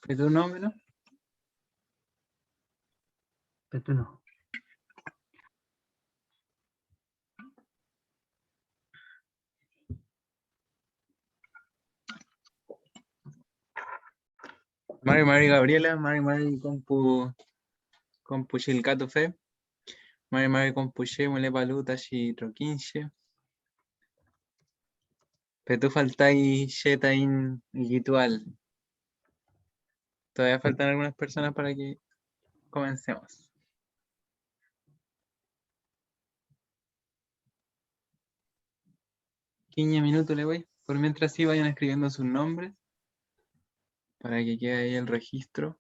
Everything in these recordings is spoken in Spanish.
¿Es tu nombre, no? Petuno. Mari Gabriela, Mari compu Chilcato Fe, Mari compu Che, Mole Paluta, Troquinche. Pero tú faltáis Shetain Litual. Todavía faltan algunas personas para que comencemos. 15 minutos le voy. Por mientras sí vayan escribiendo sus nombres para que quede ahí el registro.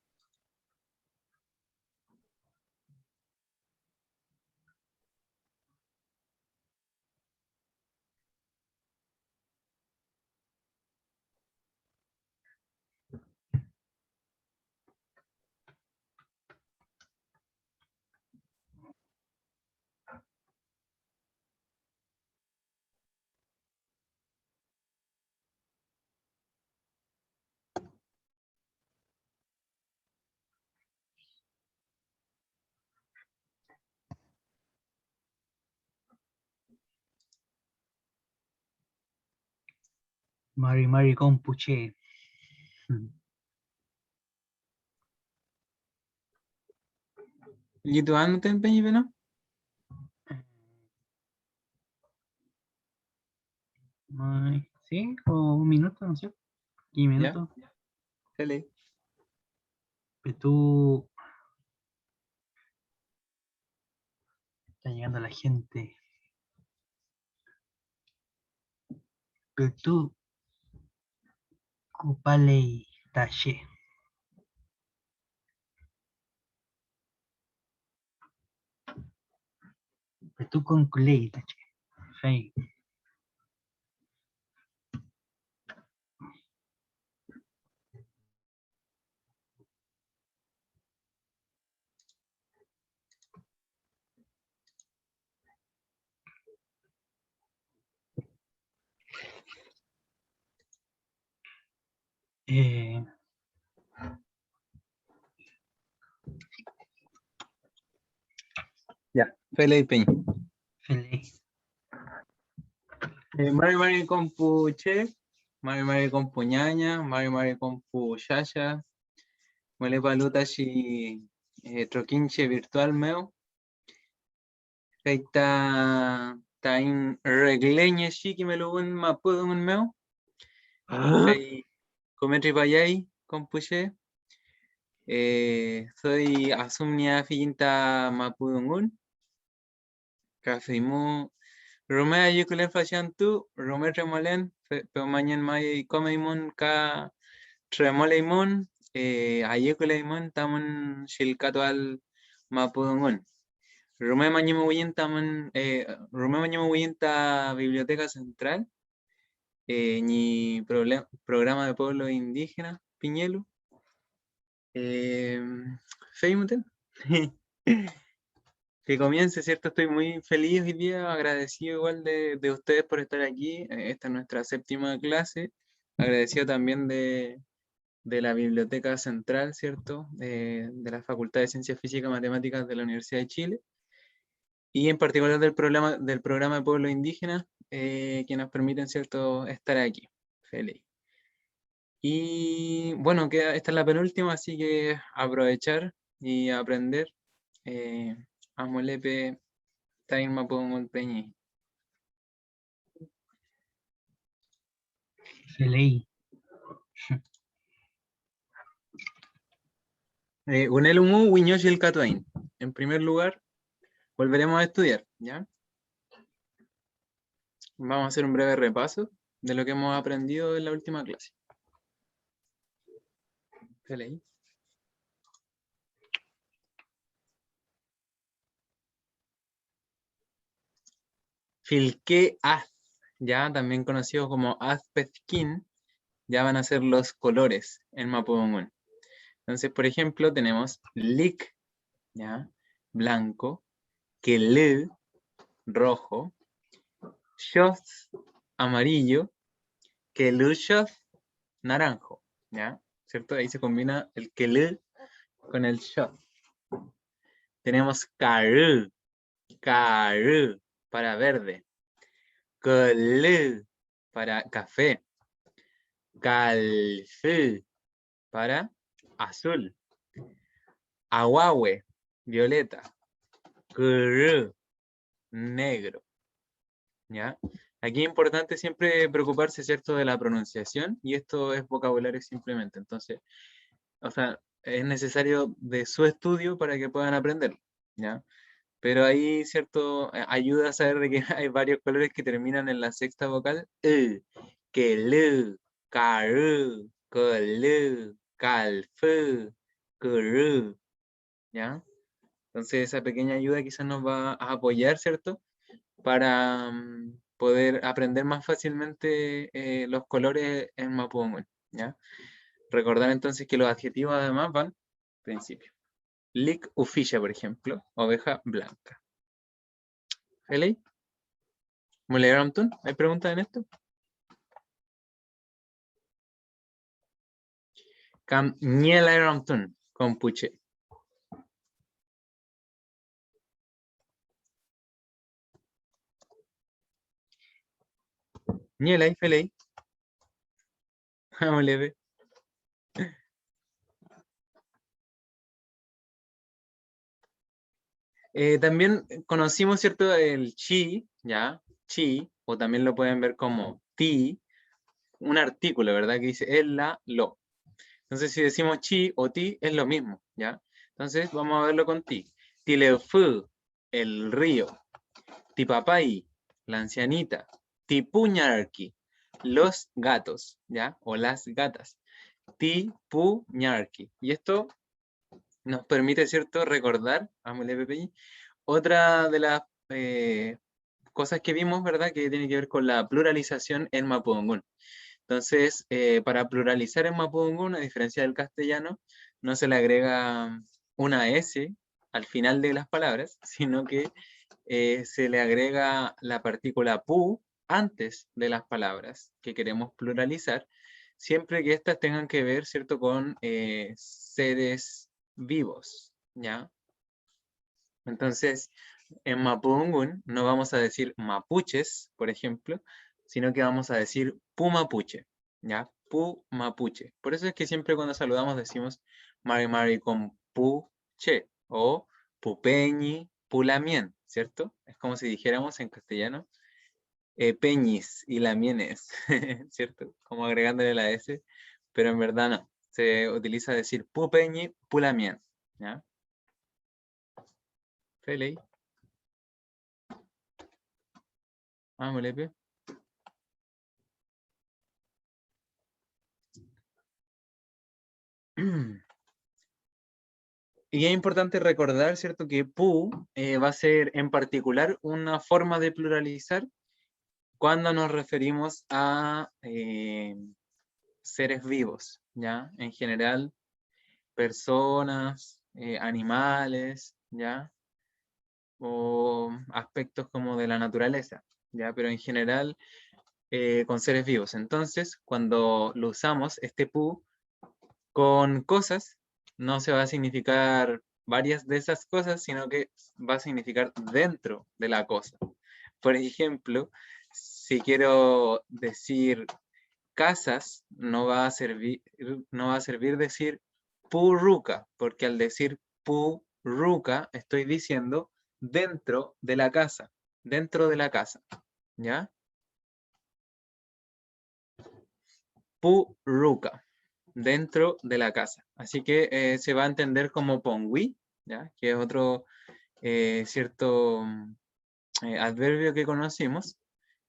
Mari Compuche. Lituano no te empeñes, ¿no? Sí, o un minuto, no sé. 15 Ya. minutos. Feliz. Pero tú. Está llegando la gente. Pero tú. Cupalei Talle. Pero tú con Culei Talle. Fey. Ya. Feliz Peña. Feliz. Mari compu Che, Mari compu Ñaña, Mari compu Yaya, Mole Paluta Troquinche virtual meu. Está en regleña que me lo un mapudo un meu. Cometri Payay, compuche. Soy Asumnia Finta Mapudungun. Cafeimu. Romea Yukulen Fashantu, Rome Tremolen, Peomañan May Comeimun Ka Tremoleimun, Ayekuleimun, Tamun Shilkatual Mapudungun. Rome Mañimuyin Tamun, Rome Mañimuyin Ta Biblioteca Central, ni programa de pueblo indígena, Piñelu. Feimuten. Que comience, ¿cierto? Estoy muy feliz hoy día, agradecido igual de ustedes por estar aquí. Esta es nuestra 7ª clase. Agradecido también de la Biblioteca Central, ¿cierto? De la Facultad de Ciencias Físicas y Matemáticas de la Universidad de Chile. Y en particular del programa de Pueblos Indígenas, que nos permiten, ¿cierto?, estar aquí. Feliz. Y bueno, esta es la penúltima, así que aprovechar y aprender. Amolepe Tain Mapudungun Peñi. Feliz. Unelumu Wiñoshil Catuain. En primer lugar, volveremos a estudiar, ¿ya? Vamos a hacer un breve repaso de lo que hemos aprendido en la última clase. Feliz. Filque Az, ya también conocido como Azpezkin, ya van a ser los colores en Mapudungun. Entonces, por ejemplo, tenemos Lik, ya, blanco, Keled, rojo, Shoth, amarillo, Kelushoth, naranjo, ¿ya? ¿cierto? Ahí se combina el que con el sha. Tenemos karu, karu para verde. Kalu para café. Calfu para azul. Aguahue, violeta. Kuru, negro. ¿Ya? Aquí es importante siempre preocuparse, ¿cierto?, de la pronunciación, y esto es vocabulario simplemente. Entonces, o sea, es necesario de su estudio para que puedan aprender, ¿ya? Pero ahí, ¿cierto?, ayuda a saber de que hay varios colores que terminan en la sexta vocal. Kelu, karu, kolu, kalfu, kuru, ¿ya? Entonces esa pequeña ayuda quizás nos va a apoyar, ¿cierto?, para poder aprender más fácilmente los colores en Mapudungun, ¿ya? Recordar entonces que los adjetivos además van principio. Lik ufilla, por ejemplo, oveja blanca. ¿Heley? ¿Muleramtun? ¿Hay preguntas en esto? Cam Nielaramtun, compuche. Nielay, Feley. Muleve. También conocimos, ¿cierto?, el chi, ¿ya? Chi, o también lo pueden ver como ti, un artículo, ¿verdad?, que dice el, la, lo. Entonces, si decimos chi o ti, es lo mismo, ¿ya? Entonces, vamos a verlo con ti. Tileufu, el río. Tipapay, la ancianita. Tipuñarqui, los gatos, ¿ya? O las gatas. Tipuñarqui. Y esto nos permite, ¿cierto?, recordar, otra de las cosas que vimos, ¿verdad?, que tiene que ver con la pluralización en Mapudungun. Entonces, para pluralizar en Mapudungun, a diferencia del castellano, no se le agrega una S al final de las palabras, sino que se le agrega la partícula pu antes de las palabras que queremos pluralizar, siempre que éstas tengan que ver, ¿cierto?, con seres vivos, ¿ya? Entonces, en Mapudungun no vamos a decir mapuches, por ejemplo, sino que vamos a decir pumapuche, ¿ya? Pumapuche. Por eso es que siempre cuando saludamos decimos mari mari con puche o pupeñi, pulamien, ¿cierto? Es como si dijéramos en castellano peñis y lamienes, ¿cierto? Como agregándole la S, pero en verdad no. Se utiliza decir pupeñi, pulamien, ¿ya? Feley. Molepe. Y es importante recordar, ¿cierto?, que pu va a ser en particular una forma de pluralizar cuando nos referimos a seres vivos, ¿ya? En general, personas, animales, ¿ya? O aspectos como de la naturaleza, ¿ya? Pero en general, con seres vivos. Entonces, cuando lo usamos, este pu, con cosas, no se va a significar varias de esas cosas, sino que va a significar dentro de la cosa. Por ejemplo, si quiero decir casas, no va a servir decir purruca, porque al decir purruca estoy diciendo dentro de la casa, ¿ya? Purruca, dentro de la casa. Así que se va a entender como pongui, ¿ya? Que es otro cierto adverbio que conocimos,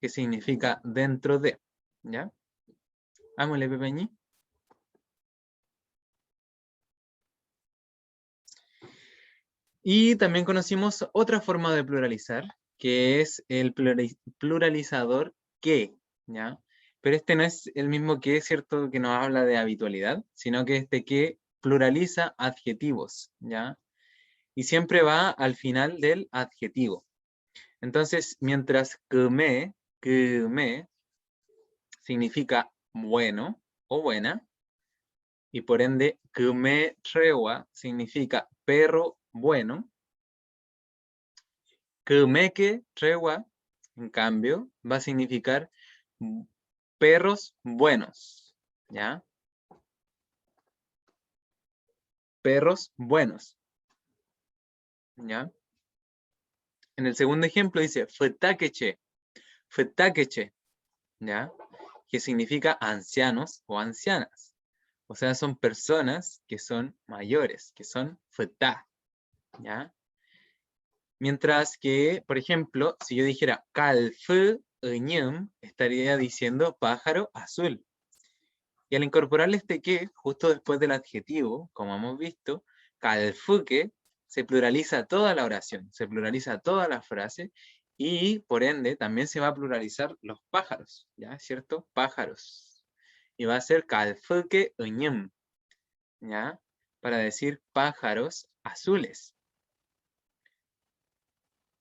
que significa dentro de, ¿ya? Ámole, Pepeñi. Y también conocimos otra forma de pluralizar, que es el pluralizador que, ¿ya? Pero este no es el mismo que, ¿cierto?, que nos habla de habitualidad, sino que este que pluraliza adjetivos, ¿ya? Y siempre va al final del adjetivo. Entonces, mientras que me significa bueno o buena, y por ende, kume trewa significa perro bueno. Kumeke trewa, en cambio, va a significar perros buenos, ¿ya? Perros buenos, ¿ya? En el segundo ejemplo dice futakeche, futakeche, ¿ya? Que significa ancianos o ancianas. O sea, son personas que son mayores, que son futa, ¿ya? Mientras que, por ejemplo, si yo dijera kalfu ñum, estaría diciendo pájaro azul. Y al incorporarle este que, justo después del adjetivo, como hemos visto, kalfuke, se pluraliza toda la oración, se pluraliza toda la frase, y por ende también se va a pluralizar los pájaros, ¿ya? ¿Cierto? Pájaros. Y va a ser kalfuke ñum, ¿ya? Para decir pájaros azules.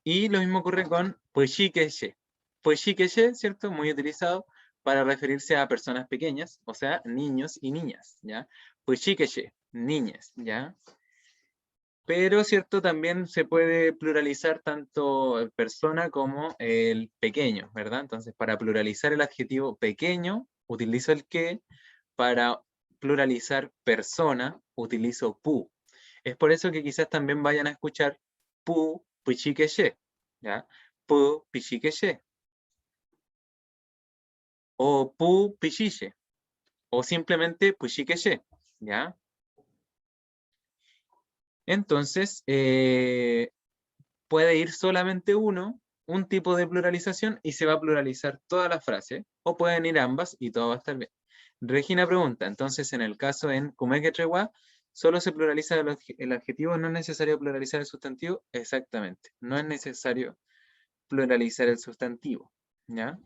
Y lo mismo ocurre con pushikeshe. Pushikeshe, ¿cierto? Muy utilizado para referirse a personas pequeñas, o sea, niños y niñas, ¿ya? Pushikeshe, niñas, ¿ya? Pero, ¿cierto? También se puede pluralizar tanto persona como el pequeño, ¿verdad? Entonces, para pluralizar el adjetivo pequeño, utilizo el que. Para pluralizar persona, utilizo pu. Es por eso que quizás también vayan a escuchar pu, pichiqueye, ¿ya? Pu, pichiqueye. O pu, pichiche. O simplemente pichiqueye, ¿ya? Entonces, puede ir solamente uno, un tipo de pluralización, y se va a pluralizar toda la frase, o pueden ir ambas y todo va a estar bien. Regina pregunta, entonces en el caso en kumeke trewa, ¿solo se pluraliza el adjetivo? ¿No es necesario pluralizar el sustantivo? Exactamente, no es necesario pluralizar el sustantivo, ¿ya?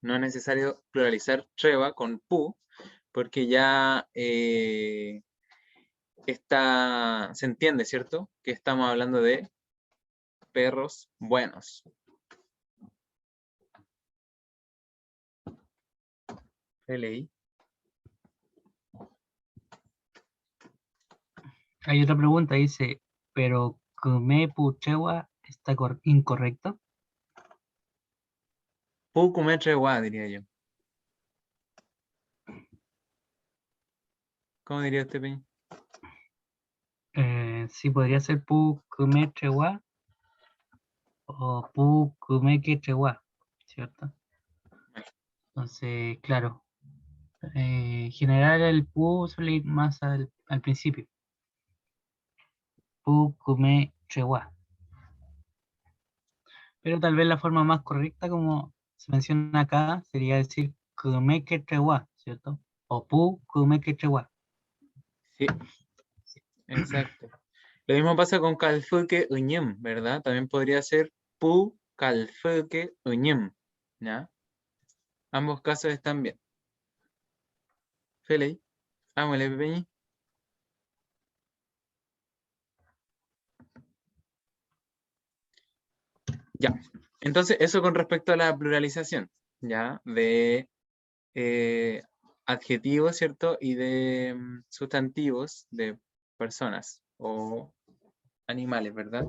No es necesario pluralizar trewa con pu, porque ya se entiende, ¿cierto? Que estamos hablando de perros buenos. Leí. Hay otra pregunta, dice, pero Kume Puchewa está incorrecto. Puku metre wa, diría yo. ¿Cómo diría usted, Peña? Sí, podría ser Pu Kume Chewa o Pu Kume Chewa, ¿cierto? Entonces, claro, en general el Pu suele ir más al principio. Pu Kume Chewa. Pero tal vez la forma más correcta, como se menciona acá, sería decir Kume Chewa, ¿cierto? O Pu Kume Chewa. Sí, exacto. Lo mismo pasa con kalfuke uñem, ¿verdad? También podría ser pu kalfuke uñem, ¿ya? Ambos casos están bien. Feli, ámole, Peñi. Ya. Entonces, eso con respecto a la pluralización, ¿ya? De adjetivos, ¿cierto? Y de sustantivos de personas o animales, ¿verdad?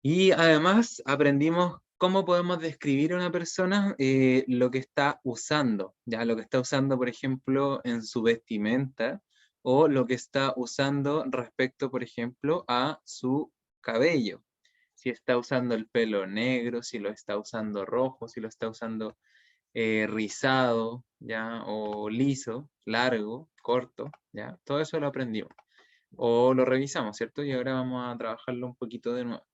Y además aprendimos cómo podemos describir a una persona lo que está usando, ya lo que está usando, por ejemplo, en su vestimenta o lo que está usando respecto, por ejemplo, a su cabello. Si está usando el pelo negro, si lo está usando rojo, si lo está usando rizado, ya, o liso, largo, corto, ya, todo eso lo aprendimos. O lo revisamos, ¿cierto? Y ahora vamos a trabajarlo un poquito de nuevo.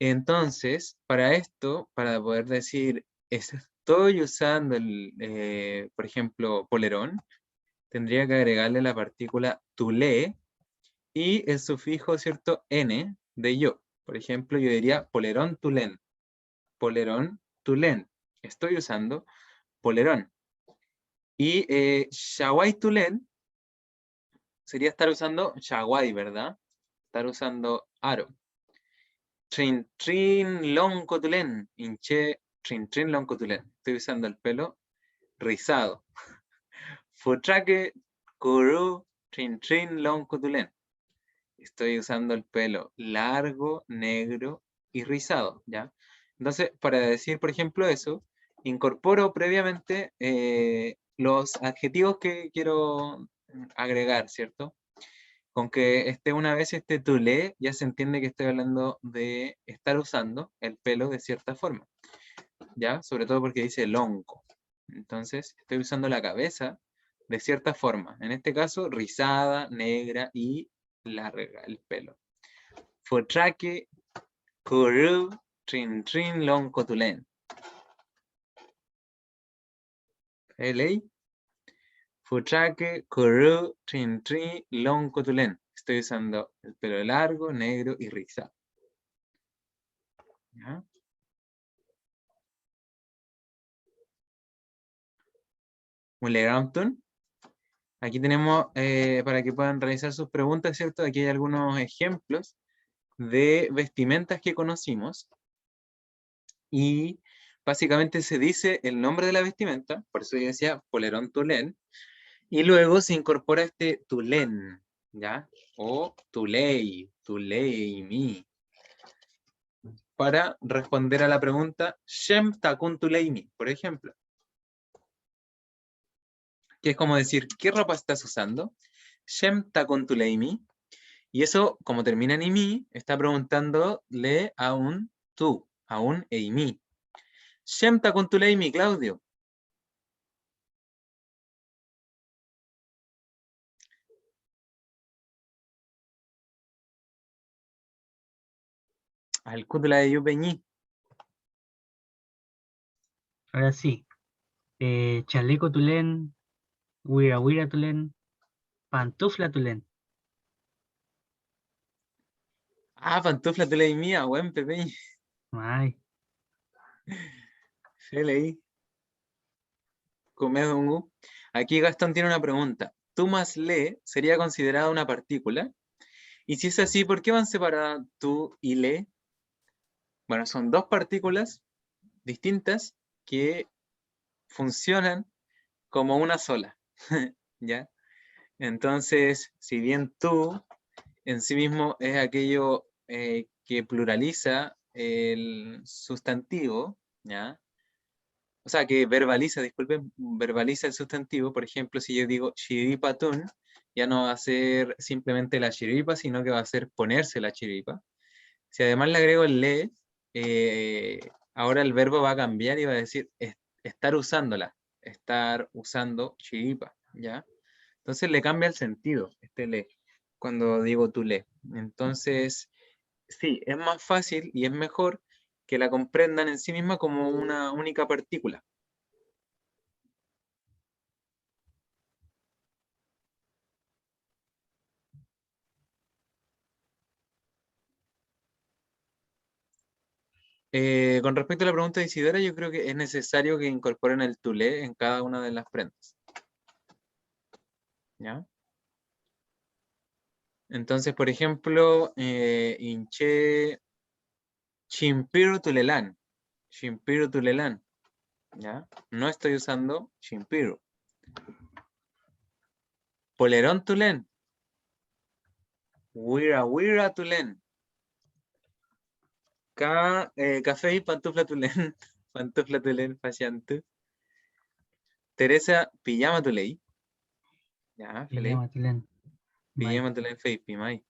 Entonces, para esto, para poder decir, estoy usando por ejemplo, polerón, tendría que agregarle la partícula tulé y el sufijo, ¿cierto? N de yo. Por ejemplo, yo diría polerón tulén. Polerón tulén. Estoy usando polerón. Y shawai tulén sería estar usando shawai, ¿verdad? Estar usando aro. Trin, trin, long cotulen. Hinché, trin, trin, long cotulen. Estoy usando el pelo rizado. Futrake kuru trin trin long kutulen. Estoy usando el pelo largo, negro y rizado, ¿ya? Entonces, para decir, por ejemplo, eso, incorporo previamente los adjetivos que quiero agregar, ¿cierto? Con que esté una vez este tulé, ya se entiende que estoy hablando de estar usando el pelo de cierta forma, ¿ya? Sobre todo porque dice lonco. Entonces, estoy usando la cabeza de cierta forma. En este caso, rizada, negra y larga el pelo. Futrake kuru trin trin long kotulen. ¿Ley? Futrake kuru trin trin long kotulen. Estoy usando el pelo largo, negro y rizado. ¿Ya? Mulegampton. Aquí tenemos, para que puedan realizar sus preguntas, ¿cierto? Aquí hay algunos ejemplos de vestimentas que conocimos. Y básicamente se dice el nombre de la vestimenta, por eso yo decía polerón tulén, y luego se incorpora este tulén, ¿ya? O tulei, tuleimi, para responder a la pregunta Shem takun tuleimi, por ejemplo. Que es como decir, ¿qué ropa estás usando? Shem takun tuleimi. Y eso, como termina en imi, está preguntándole a un tú, a un eimi. Shem takun tuleimi, Claudio. Al cútula de Yupeñí. Ahora sí. Chaleco tulén, huira tulén, pantufla tulén. Ah, pantufla tuleimi, buen Pepeñi. Ay, Se leí. Comedungu. Aquí Gastón tiene una pregunta. ¿Tú más le sería considerada una partícula? Y si es así, ¿por qué van separadas tú y le? Bueno, son dos partículas distintas que funcionan como una sola. ¿Ya? Entonces, si bien tú en sí mismo es aquello que pluraliza el sustantivo, ¿ya? O sea, que verbaliza, disculpen, verbaliza el sustantivo. Por ejemplo, si yo digo chiripatún, ya no va a ser simplemente la chiripa, sino que va a ser ponerse la chiripa. Si además le agrego el le, ahora el verbo va a cambiar y va a decir estar usándola, estar usando chiripa, ¿ya? Entonces le cambia el sentido, este le, cuando digo tú le. Entonces, sí, es más fácil y es mejor que la comprendan en sí misma como una única partícula. Con respecto a la pregunta de Isidora, yo creo que es necesario que incorporen el tulé en cada una de las prendas. ¿Ya? Entonces, por ejemplo, hinché chimpiru tulelán. Chimpiru tulelán. ¿Ya? No estoy usando chimpiru. Polerón tulén. Wira wira tulén. Café y pantufla tulén. Pantufla tulén, faciante. Teresa, pijama tulei. Ya, feliz. pijama tulén. May. Pijama tulén, fei, pimai.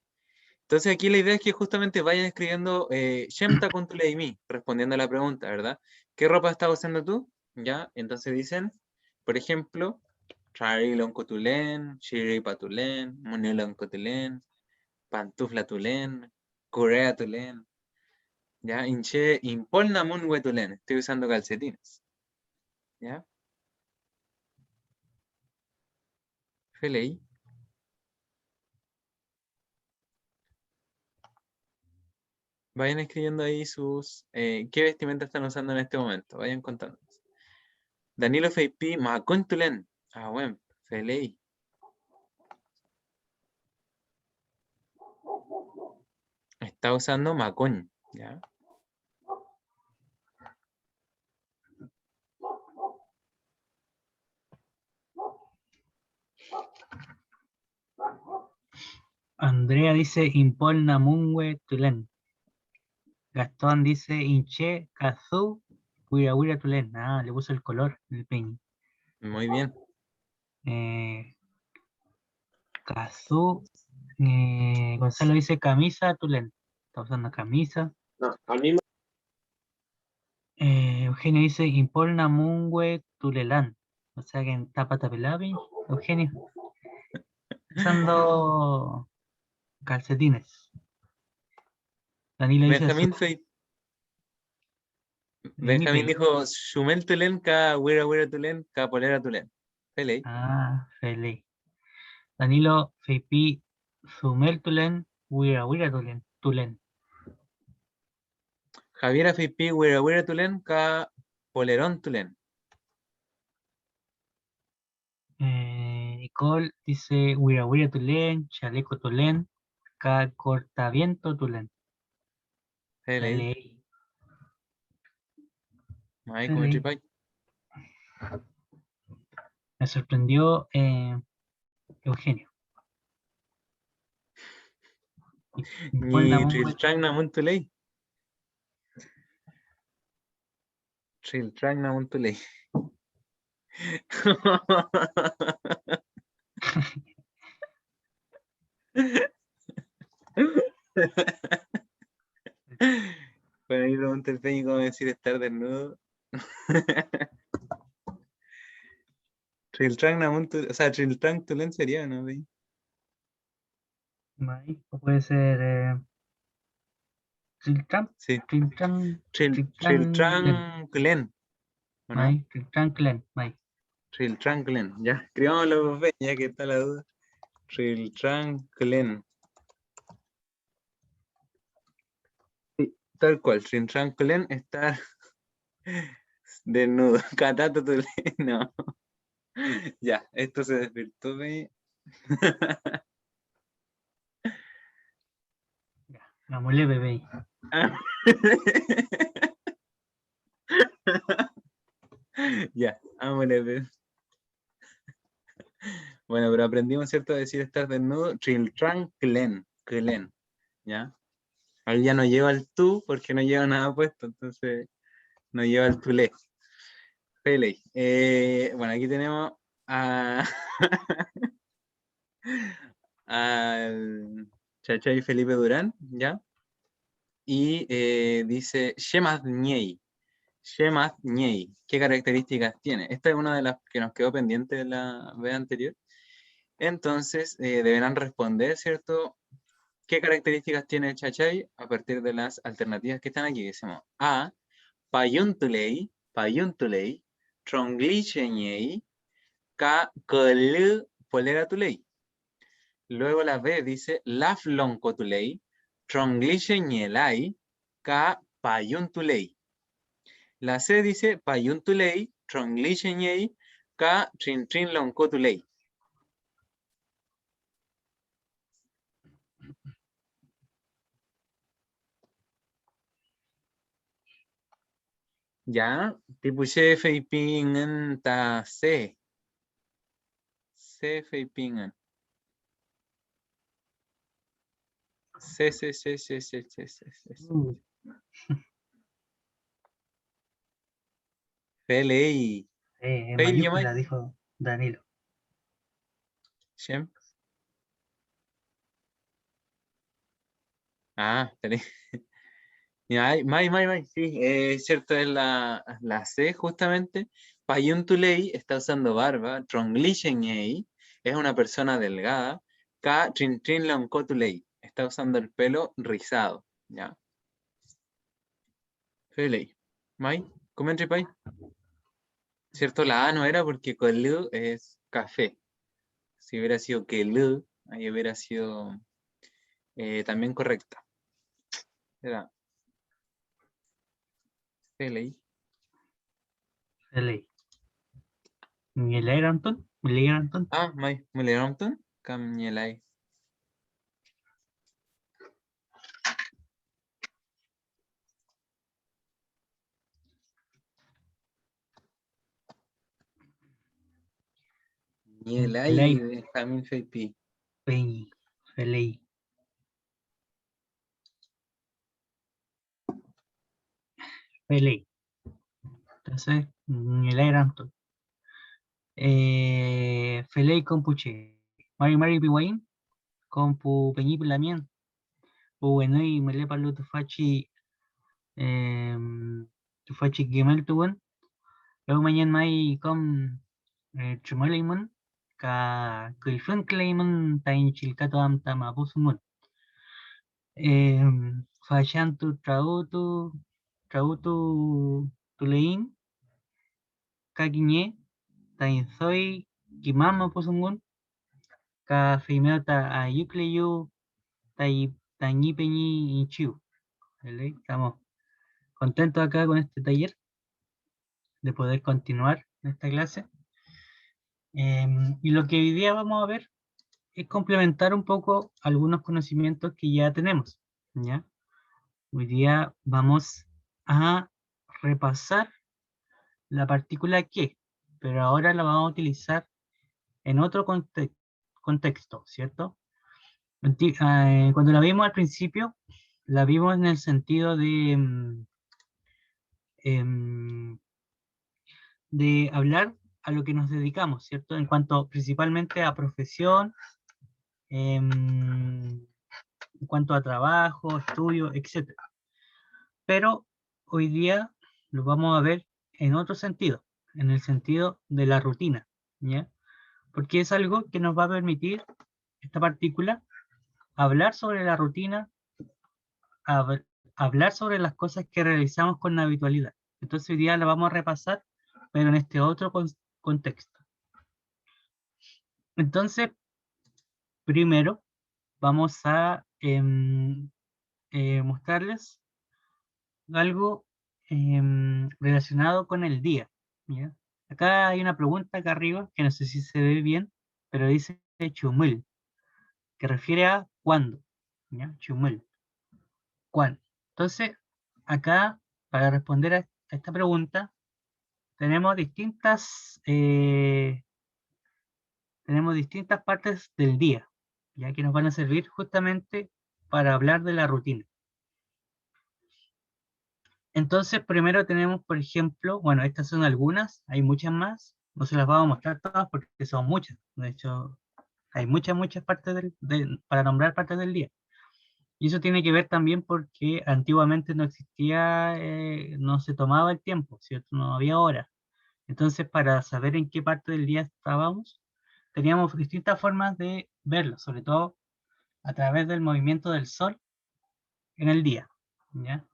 Entonces aquí la idea es que justamente vayan escribiendo Shemta con tu mi, respondiendo a la pregunta, ¿verdad? ¿Qué ropa estás usando tú? ¿Ya? Entonces dicen, por ejemplo, Charilon cotulen, Shiripa tulen, Munilon cotulen, Pantufla tulen, Corea tulen, ¿ya? Inche, Impolna munwe tulen, estoy usando calcetines, ¿ya? Felei. Vayan escribiendo ahí sus, qué vestimenta están usando en este momento, vayan contando. Danilo Feipi, Macontulen. Ah, bueno, Felei. Está usando Macón, ¿ya? Andrea dice Impolna Mungwe Tulen. Gastón dice Inche Kazú Huira Huira Tulen. Ah, le puso el color, el peine. Muy bien. Kazú. Gonzalo dice camisa Tulen. Está usando camisa. No, a mí Eugenio dice Impolna Mungwe Tulelán. O sea que en tapa tapelapi, Eugenio. Usando calcetines. Danilo dice Benjamín, Benjamín dijo Shumel Tulen, ka Wira Wira Tulen, ka Polera Tulen. Feliz. Ah, feliz. Danilo Feipi Sumel Tulen, Huira Huira Tulen. Javiera Fipi, Wira Wira Tulen, ka Polerón Tulen. Nicole dice Huira Huira Tulen, Chaleco Tulen, Cortaviento Tulen. Feliz. Feliz. Ay, como tripay. Me sorprendió Eugenio. Ni Triltrang Namuntulei. Triltrang Namuntulei. Bueno, ahí pregunta el técnico cómo decir estar desnudo. Triltrang Namuntulei, o sea, Triltrang Tulen sería, ¿no? O puede ser Triltran. Sí. Triltran. Triltrang Glen. ¿O no? Triltran Clen. Triltrang Glen. Ya, escribámoslo, ya que está la duda. Triltrang Glen. Sí, tal cual, Triltrang Glen está desnudo. Catato Tulen, no. Ya, esto se desvirtó de... Hagámosle bebé. Ya, vámonos. Bueno, pero aprendimos, ¿cierto?, a decir estar desnudo. Triltrang Glen. ¿Ya? Ahí ya no lleva el tú porque no lleva nada puesto, entonces no lleva el tulé. Pele. Bueno, aquí tenemos a al Chachay Felipe Durán, ¿ya? Y dice Shemaz Ñey. ¿Qué características tiene? Esta es una de las que nos quedó pendiente de la vez anterior. Entonces, deberán responder, ¿cierto? ¿Qué características tiene el Chachay a partir de las alternativas que están aquí? Decimos A, Payuntulei, Tronglicheñei, Ka Kolu Polera Tulei. Luego la B dice Lafloncotulei, Tronglicheñelai, Ka Payuntulei. La C dice Payuntulei, Tronglicheñei, Ka Trinloncotulei. Ya, tipuche feipingen ta C. C feipingen. C. Felei. En Fail mayúscula, dijo Danilo. Shem. Ah, espere. Mai, sí, cierto, es la C justamente. Payuntulei está usando barba. Tronglicheñei es una persona delgada. Ka Trinloncotulei está usando el pelo rizado. ¿Ya? Felei. Mai, comente pai. Cierto, la A no era porque Kelu es café. Si hubiera sido Kelu, ahí hubiera sido también correcta. Era Felei. Feliz. ¿Miguel Anton? Ah, mai, Mulerompton, Kamnielai. Nielai de Benjamín Feipi. Feliz. Pelei. Entonces, Nileranto. Felei compuche. Mari Mari Piwain, compu Peñi Lamien. Uwenui Melepalu Tufachi, Tufachi Gimel Tuan. Luego mañana mai com Chumalimun, ka Kulfun Clayman, Tain Chilcato Am Tamabusumun. Fashantu Trautu Tulein, Kagiñe, Tain Soy, Kimama Pusumun, Ka Fimeota Ayukleyu, Tañi Peñi y Chiu. Estamos contentos acá con este taller de poder continuar en esta clase. Y lo que hoy día vamos a ver es complementar un poco algunos conocimientos que ya tenemos, ¿ya? Hoy día vamos a repasar la partícula que, pero ahora la vamos a utilizar en otro contexto, ¿cierto? Cuando la vimos al principio, la vimos en el sentido de hablar a lo que nos dedicamos, ¿cierto? En cuanto principalmente a profesión, en cuanto a trabajo, estudio, etc. Pero hoy día lo vamos a ver en otro sentido, en el sentido de la rutina, ¿ya? Porque es algo que nos va a permitir, esta partícula, hablar sobre la rutina, hablar sobre las cosas que realizamos con habitualidad. Entonces hoy día la vamos a repasar, pero en este otro contexto. Entonces, primero vamos a mostrarles algo relacionado con el día, ¿ya? Acá hay una pregunta acá arriba, que no sé si se ve bien, pero dice chumul, que refiere a cuándo, ¿ya? Chumul, ¿cuándo? Entonces, acá, para responder a esta pregunta, tenemos distintas partes del día, ya que nos van a servir justamente para hablar de la rutina. Entonces, primero tenemos, por ejemplo, bueno, estas son algunas, hay muchas más, no se las vamos a mostrar todas porque son muchas. De hecho, hay muchas partes para nombrar partes del día. Y eso tiene que ver también porque antiguamente no existía, no se tomaba el tiempo, ¿cierto? No había horas. Entonces, para saber en qué parte del día estábamos, teníamos distintas formas de verlo, sobre todo a través del movimiento del sol en el día, ¿ya?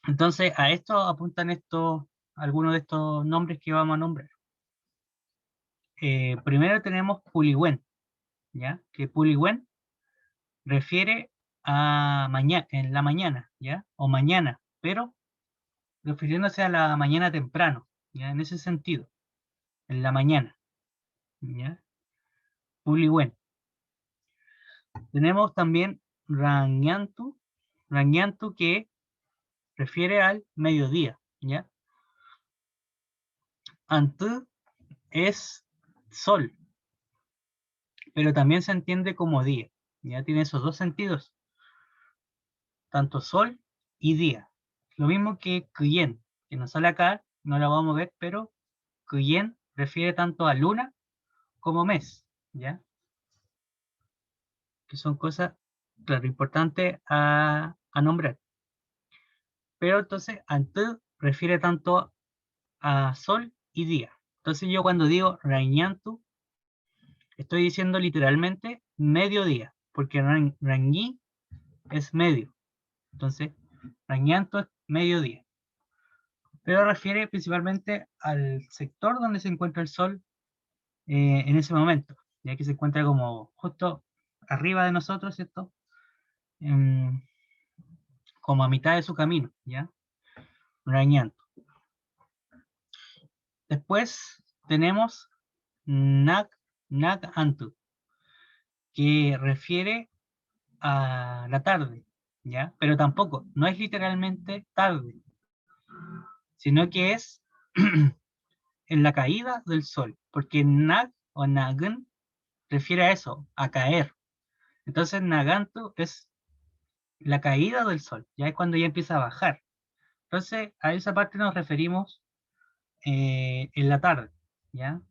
Entonces, a esto apuntan algunos de estos nombres que vamos a nombrar. Primero tenemos Puligüen, ¿ya? Que Puligüen refiere a mañana, en la mañana, ¿ya? O mañana, pero refiriéndose a la mañana temprano, ¿ya? En ese sentido, en la mañana, ¿ya? Puligüen. Tenemos también Rañantu que refiere al mediodía, ¿ya? Antú es sol, pero también se entiende como día, ya tiene esos dos sentidos, tanto sol y día. Lo mismo que Kuyen, que nos sale acá, no la vamos a ver, pero Kuyen refiere tanto a luna como mes, ¿ya? Que son cosas, claro, importantes a nombrar. Pero entonces, Antú refiere tanto a sol y día. Entonces yo cuando digo Rañantu, estoy diciendo literalmente mediodía, porque Rañí es medio. Entonces, Rañantu es mediodía. Pero refiere principalmente al sector donde se encuentra el sol en ese momento, ya que se encuentra como justo arriba de nosotros, ¿cierto? Como a mitad de su camino, ¿ya? Rañantu. Después tenemos Nag Antu, que refiere a la tarde, ¿ya? Pero tampoco, no es literalmente tarde, sino que es en la caída del sol, porque Nag o Nagan refiere a eso, a caer. Entonces Nagantu es la caída del sol, ya es cuando ya empieza a bajar, Entonces, a esa parte nos referimos en la tarde, ¿ya?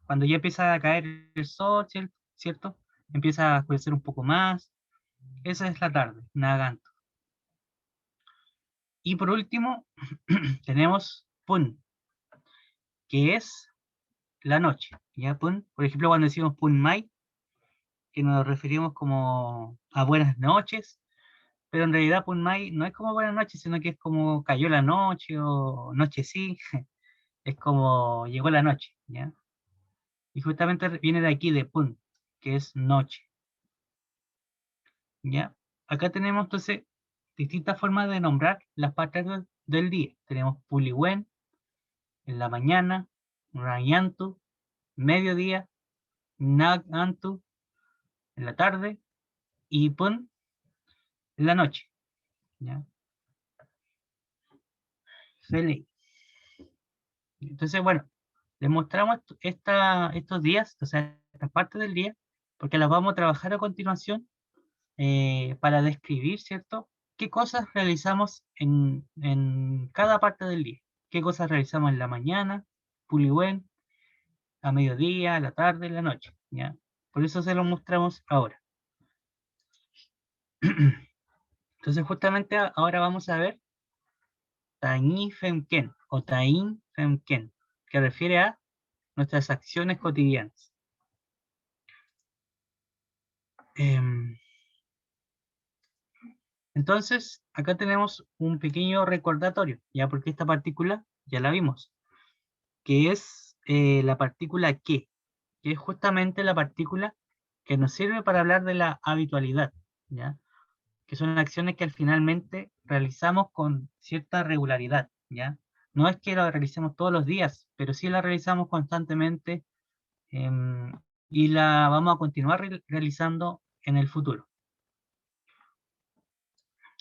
Cuando ya empieza a caer el sol, ¿cierto? Empieza a oscurecer un poco más. Esa es la tarde, Naganto. Y por último, tenemos Pun, que es la noche, ¿ya? Pun, por ejemplo, cuando decimos Pun Mai, que nos referimos como a buenas noches, pero en realidad Pun Mai no es como buenas noches, sino que es como cayó la noche o noche sí, es como llegó la noche, ¿ya? Y justamente viene de aquí, de Pun, que es noche, ¿ya? Acá tenemos entonces distintas formas de nombrar las partes del día. Tenemos Puliwen en la mañana, Rayantu, mediodía, Nagantu en la tarde y Pun en la noche, ¿ya? Fele. Entonces, bueno, les mostramos estos días, o sea, estas partes del día, porque las vamos a trabajar a continuación para describir, ¿cierto? ¿Qué cosas realizamos en cada parte del día? ¿Qué cosas realizamos en la mañana, Puliwen, a mediodía, a la tarde, en la noche? ¿Ya? Por eso se lo mostramos ahora. Entonces, justamente ahora vamos a ver Tañi Femken o Tain Femken, que refiere a nuestras acciones cotidianas. Em, entonces, acá tenemos un pequeño recordatorio, ya porque esta partícula ya la vimos, que es la partícula que es justamente la partícula que nos sirve para hablar de la habitualidad, ¿ya? Que son acciones que finalmente realizamos con cierta regularidad, ¿ya? No es que lo realicemos todos los días, pero sí la realizamos constantemente em, y la vamos a continuar realizando en el futuro.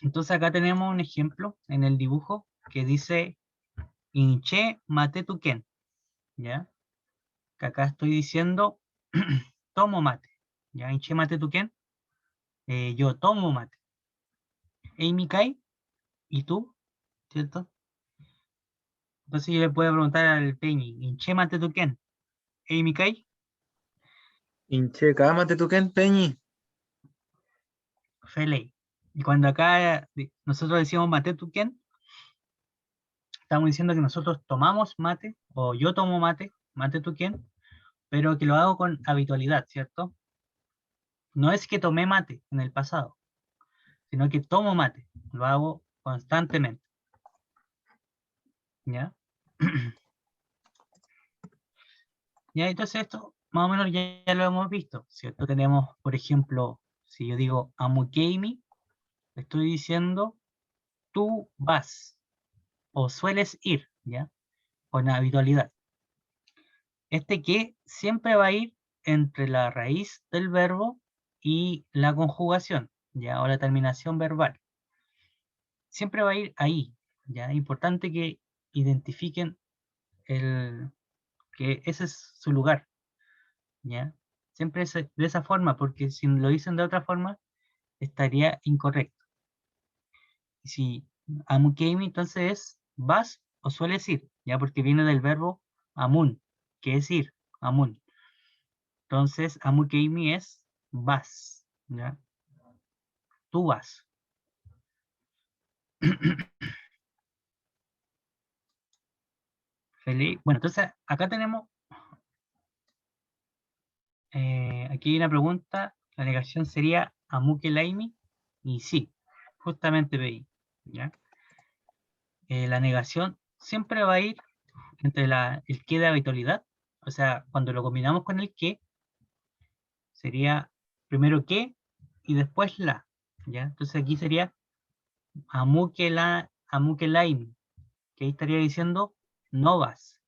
Entonces acá tenemos un ejemplo en el dibujo que dice Inche mate tu ken, ¿ya? Que acá estoy diciendo tomo mate, ¿ya? Inche mate tu ken, yo tomo mate. Amy Kai, ¿y tú? ¿Cierto? Entonces yo le puedo preguntar al Peñi, Inche mate tu ken, Amy Kai, Inche, cámate tú, Ken Peñi. Feley. Y cuando acá nosotros decimos mate tu ken, estamos diciendo que nosotros tomamos mate, o yo tomo mate, mate tu ken, pero que lo hago con habitualidad, ¿cierto? No es que tomé mate en el pasado, sino que tomo mate, lo hago constantemente, ¿ya? Ya, entonces esto más o menos ya lo hemos visto, ¿cierto? Tenemos, por ejemplo, si yo digo amukeimi, estoy diciendo tú vas o sueles ir, ¿ya? Con habitualidad. Este que siempre va a ir entre la raíz del verbo y la conjugación, ¿ya? O la terminación verbal. Siempre va a ir ahí, ¿ya? Importante que identifiquen que ese es su lugar, ¿ya? Siempre es de esa forma, porque si lo dicen de otra forma, estaría incorrecto. Y si amukeimi, entonces es vas o sueles ir, ¿ya? Porque viene del verbo amun, que es ir, amun. Entonces, amukeimi es vas, ¿ya? Tú vas. Feliz. Bueno, entonces acá tenemos, aquí hay una pregunta, la negación sería amukelaimi, y sí, justamente veí, ¿ya? La negación siempre va a ir entre el que de habitualidad, o sea, cuando lo combinamos con el que, sería primero que y después la, ¿ya? Entonces aquí sería amukelaimi, que ahí estaría diciendo no vas,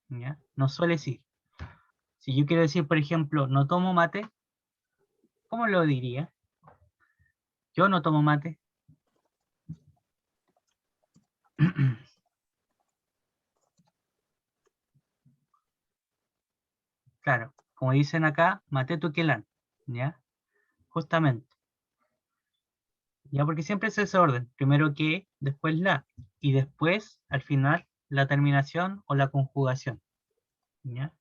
¿ya? No sueles ir. Si yo quiero decir, por ejemplo, no tomo mate, ¿cómo lo diría? Yo no tomo mate. Claro, como dicen acá, mate tu quelan, ¿ya? Justamente. Ya, porque siempre es ese orden. Primero que, después la. Y después, al final, la terminación o la conjugación. ¿Ya?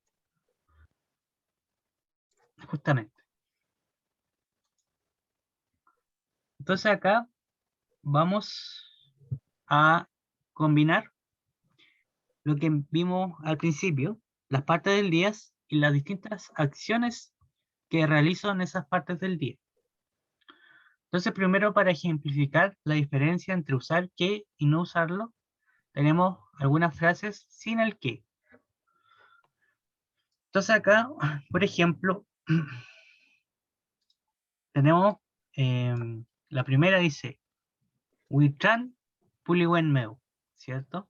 Justamente. Entonces acá vamos a combinar lo que vimos al principio, las partes del día y las distintas acciones que realizo en esas partes del día. Entonces, primero, para ejemplificar la diferencia entre usar que y no usarlo, tenemos algunas frases sin el que. Entonces acá, por ejemplo, tenemos la primera dice, Witran puliwen meu, ¿cierto?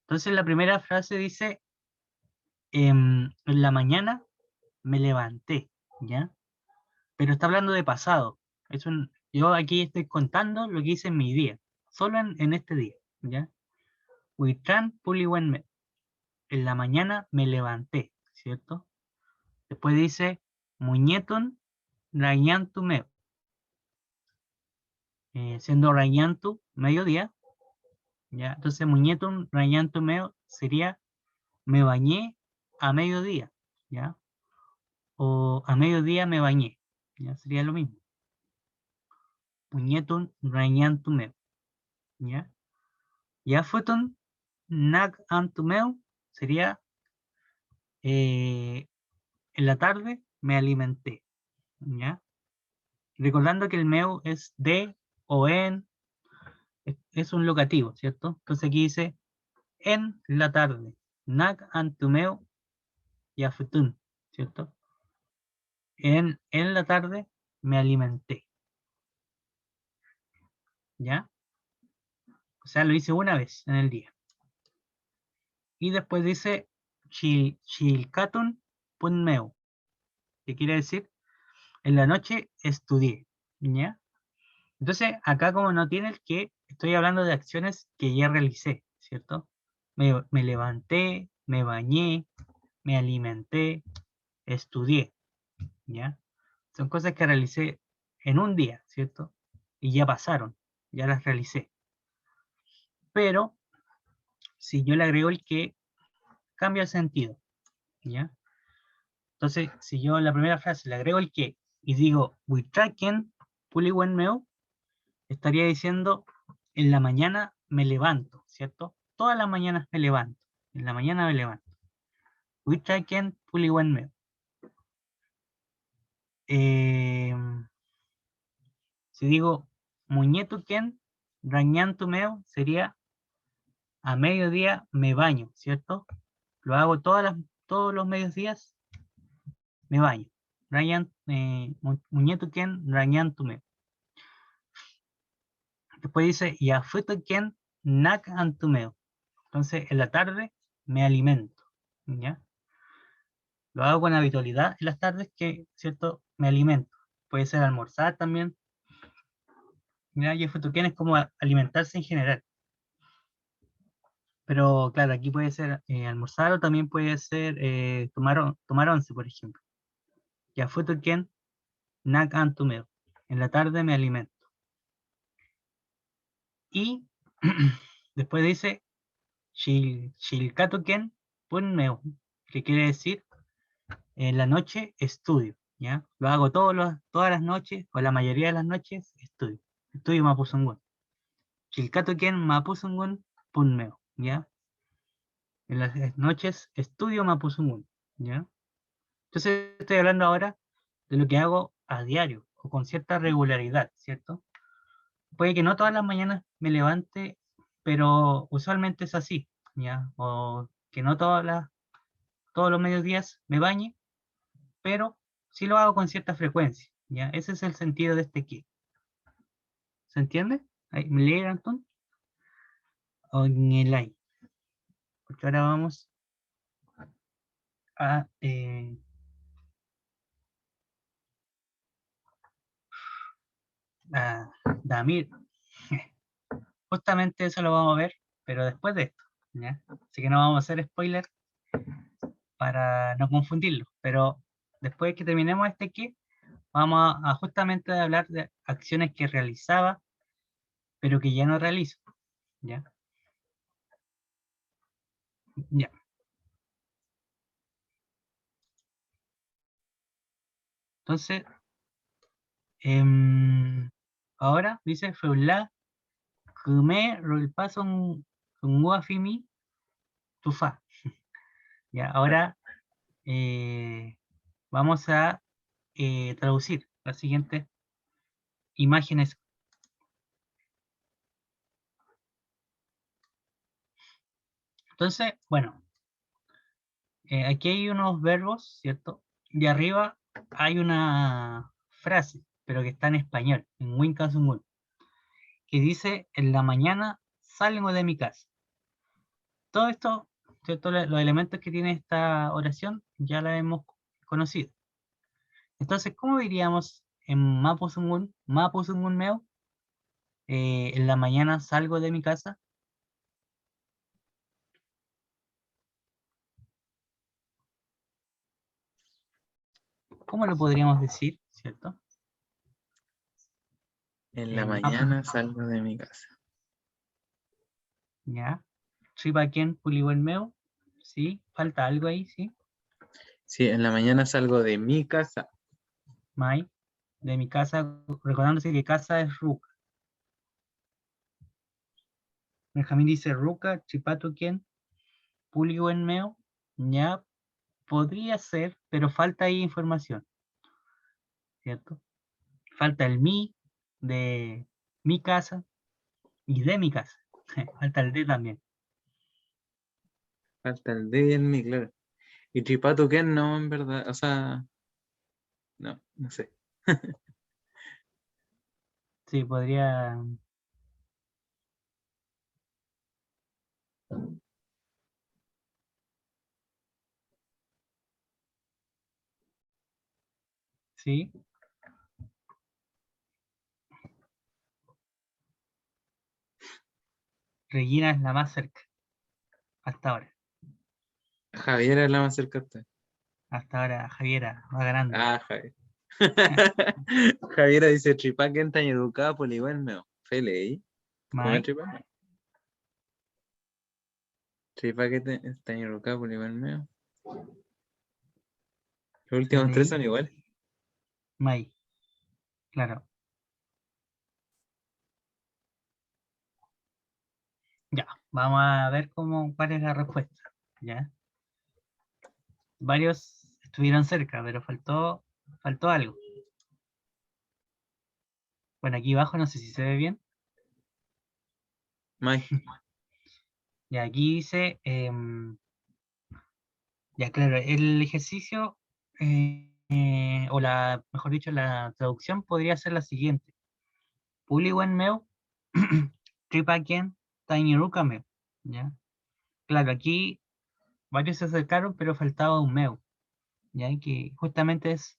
Entonces la primera frase dice, en la mañana me levanté, ¿ya? Pero está hablando de pasado. Yo aquí estoy contando lo que hice en mi día, solo en este día, ¿ya? Witran puliwen meu. En la mañana me levanté, ¿cierto? Después dice, muñeton rayantu meu. Siendo rayantu mediodía, ¿ya? Entonces muñeton rayantu meu sería me bañé a mediodía, ¿ya? O a mediodía me bañé, ¿ya? Sería lo mismo. Muñeton rayantu meu, ¿ya? Ya fueton nag antu meu sería en la tarde me alimenté, ¿ya? Recordando que el meu es de o en, es un locativo, ¿cierto? Entonces aquí dice en la tarde, nag antu meu ya futun, ¿cierto? En la tarde me alimenté, ¿ya? O sea, lo hice una vez en el día. Y después dice chilkatun pun meu, que quiere decir en la noche estudié, ¿ya? Entonces, acá como no tiene el que, estoy hablando de acciones que ya realicé, ¿cierto? Me levanté, me bañé, me alimenté, estudié, ¿ya? Son cosas que realicé en un día, ¿cierto? Y ya pasaron, ya las realicé. Pero, si yo le agrego el que, cambia el sentido, ¿ya? Entonces, si yo en la primera frase le agrego el que y digo, Witraken puliwen meu, estaría diciendo, en la mañana me levanto, ¿cierto? Todas las mañanas me levanto. En la mañana me levanto. Witraken puliwen meu. Si digo, muñetuken rañantu meu, sería a mediodía me baño, ¿cierto? Lo hago todos los mediodías, me baño. Muñetuken rañantu meu. Después dice, yafutuken nak antumeo. Entonces, en la tarde me alimento, ¿ya? Lo hago con habitualidad en las tardes que, ¿cierto? Me alimento. Puede ser almorzar también. ¿Ya? Yafutuken es como alimentarse en general. Pero claro, aquí puede ser almorzar o también puede ser tomar once, por ejemplo. Yafutuken nak antumeo. En la tarde me alimento. Y después dice Shilkatuken punmeu, que quiere decir en la noche estudio, ¿ya? Lo hago todas las noches, o la mayoría de las noches, estudio. Estudio Mapuzungún. Shilkatuken Mapuzungún punmeu, ¿ya? En las noches estudio Mapuzungún, ¿ya? Entonces estoy hablando ahora de lo que hago a diario, o con cierta regularidad, ¿cierto? Puede que no todas las mañanas me levante, pero usualmente es así, ¿ya? O que no todos los mediodías me bañe, pero sí lo hago con cierta frecuencia, ¿ya? Ese es el sentido de este kit. ¿Se entiende? ¿Me lee, Anton? O Ngelai. Porque ahora vamos a Damir. Justamente eso lo vamos a ver, pero después de esto, ¿ya? Así que no vamos a hacer spoiler para no confundirlo, pero después que terminemos este kit, vamos a justamente hablar de acciones que realizaba, pero que ya no realizo. ¿Ya? Ya. Entonces, ahora dice Feula, Kume, Rolpason, Fimi, Tufa. Ya, ahora vamos a traducir las siguientes imágenes. Entonces, bueno, aquí hay unos verbos, ¿cierto? Y arriba hay una frase, pero que está en español, en Wincasungun, que dice, en la mañana salgo de mi casa. Todo esto, ¿cierto? Los elementos que tiene esta oración ya la hemos conocido. Entonces, ¿cómo diríamos en Mapusungun, Mapusungun meo? En la mañana salgo de mi casa. ¿Cómo lo podríamos decir, cierto? En la En mañana salgo de mi casa. ya. Chipaquien Puliwen meo. Sí, falta algo ahí, sí. Sí, en la mañana salgo de mi casa. Mai, de mi casa, recordándose que casa es Ruca. Benjamín dice Ruca, Chipatu quien, Puliwen meo. Ya, podría ser, pero falta ahí información, ¿cierto? Falta el mi de mi casa y de mi casa. Falta el de también. Falta el D en mi, claro. Y Tripato Ken no, en verdad. O sea, no, no sé. Sí, podría. Sí. Regina es la más cerca. Hasta ahora. Javier es la más cerca a usted. Hasta ahora Javiera va ganando. Ah, Javier. Javiera dice Tripaken tan educada por igual meo. Fele, ¿cómo es Mai, Tripaken? Tripaken tan educada por igual meo. Los últimos tres Feli, son iguales. Mai. Claro. Ya. Vamos a ver cuál es la respuesta. Ya. Varios estuvieron cerca, pero faltó algo. Bueno, aquí abajo no sé si se ve bien. Mai. Y aquí dice, ya claro, el ejercicio, o mejor dicho, la traducción podría ser la siguiente. Puliwen meu, tripaken, tainyruka meu. ¿Ya? Claro, aquí varios se acercaron, pero faltaba un meu, ¿ya? Que justamente es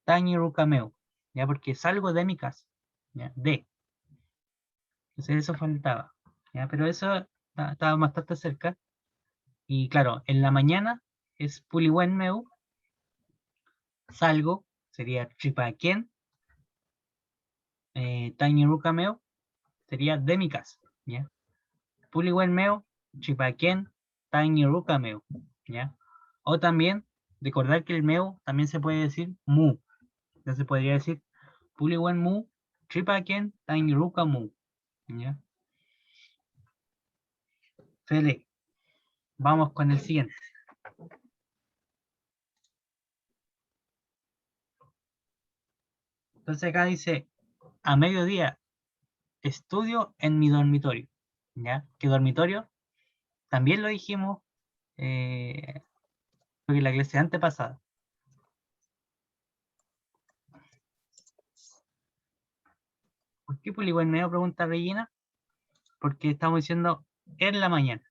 tainyruka meu, ¿ya? Porque salgo de mi casa, ¿ya? Entonces eso faltaba, ¿ya? Pero eso estaba bastante cerca. Y claro, en la mañana es puliwen meu, salgo, sería tripaken, tainyruka meu, sería de mi casa, ¿ya? Puliwen meo, chipaquén, tiny ruca meo, ¿ya? O también, recordar que el meo también se puede decir mu. Entonces podría decir Puliwen mu, chipaquén, tiny ruca mu, ¿ya? Fele, vamos con el siguiente. Entonces acá dice, a mediodía, estudio en mi dormitorio, ¿ya? ¿Qué dormitorio? También lo dijimos, creo que en la clase antepasada. ¿Por qué Puliwen meo? Pregunta Regina. Porque estamos diciendo en la mañana.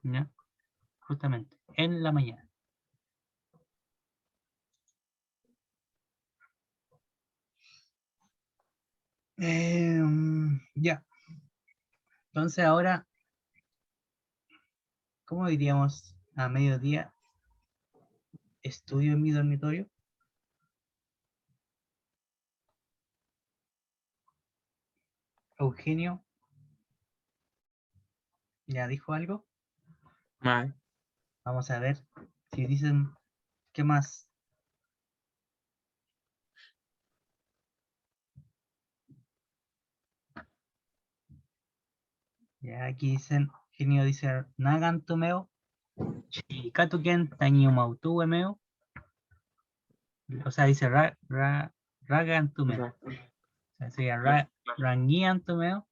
¿Ya? Justamente, en la mañana. Ya. Entonces ahora ¿Cómo diríamos a mediodía? ¿Estudio en mi dormitorio? Eugenio, ¿ya dijo algo? Mae. Vamos a ver si dicen qué más. Ya aquí dicen, Eugenio dice, Nagan Tomeo, Chikatuken Tañumautu Meo. O sea, dice Ragan Tumeo. O sea, sería Rangian Tumeo.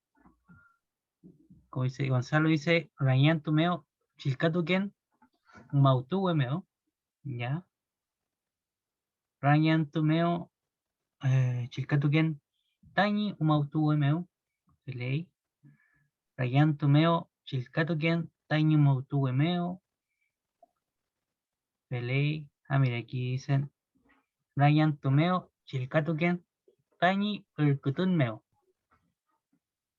Como dice Gonzalo, dice Rangian Tumeo, Chilcatuken Mautu Meo. Ya. Rangian Tumeo, Chilcatuken Tañi Umautu Meo. De ley. Rangian Tumeo, Chilcatuken Tañi Umautu Meo. De ley. Ah, mira, aquí dicen Rangian Tumeo, Chilcatuken Tañi Urkutun Meo.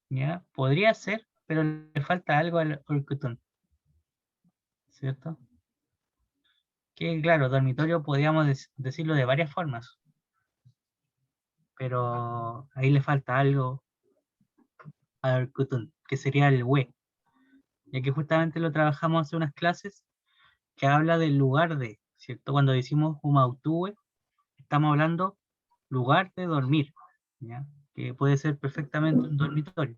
¿Ya? Podría ser, pero le falta algo al Urkutun, ¿cierto? Que claro, dormitorio podríamos decirlo de varias formas, pero ahí le falta algo al Urkutun, que sería el we, ya que justamente lo trabajamos hace unas clases que habla del lugar de, ¿cierto? Cuando decimos Umautue, estamos hablando lugar de dormir, ¿ya? Que puede ser perfectamente un dormitorio.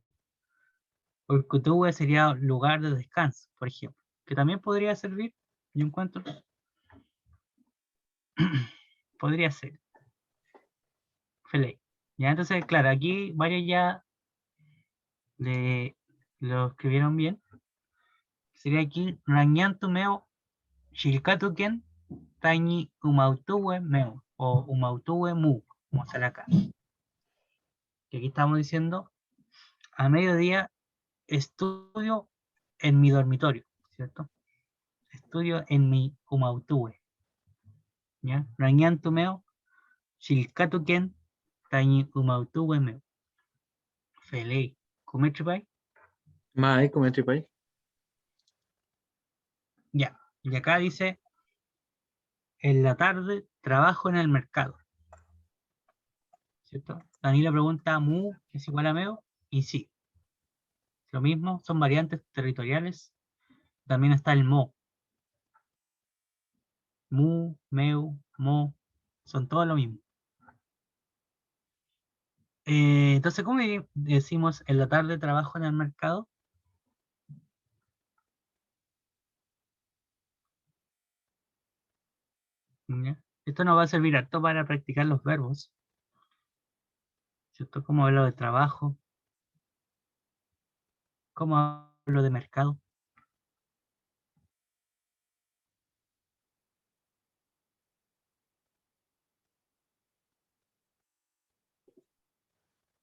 Urkutue sería lugar de descanso, por ejemplo, que también podría servir, yo encuentro. Podría ser. Fele. Ya, entonces, claro, aquí varios ya lo escribieron bien. Sería aquí Rañantu Meo, Shilkatuken, Tañi Umautue Meo, o Umautue Mu, como sale acá. Que aquí estamos diciendo, a mediodía estudio en mi dormitorio, ¿cierto? Estudio en mi Umautue. ¿Ya? Rañantu Meo, Shilkatuken, Tañi Umautue Meo. Fele. ¿Cometripai? Mae, come tripay. Ya. Y acá dice, en la tarde trabajo en el mercado, ¿cierto? Daniela pregunta, ¿mu es igual a meo? Y sí, lo mismo, son variantes territoriales. También está el mo. Mu, meu, mo, son todo lo mismo. Entonces, ¿cómo decimos en la tarde trabajo en el mercado? ¿Ya? Esto nos va a servir harto para practicar los verbos, ¿cierto? ¿Cómo hablo de trabajo? ¿Cómo hablo de mercado?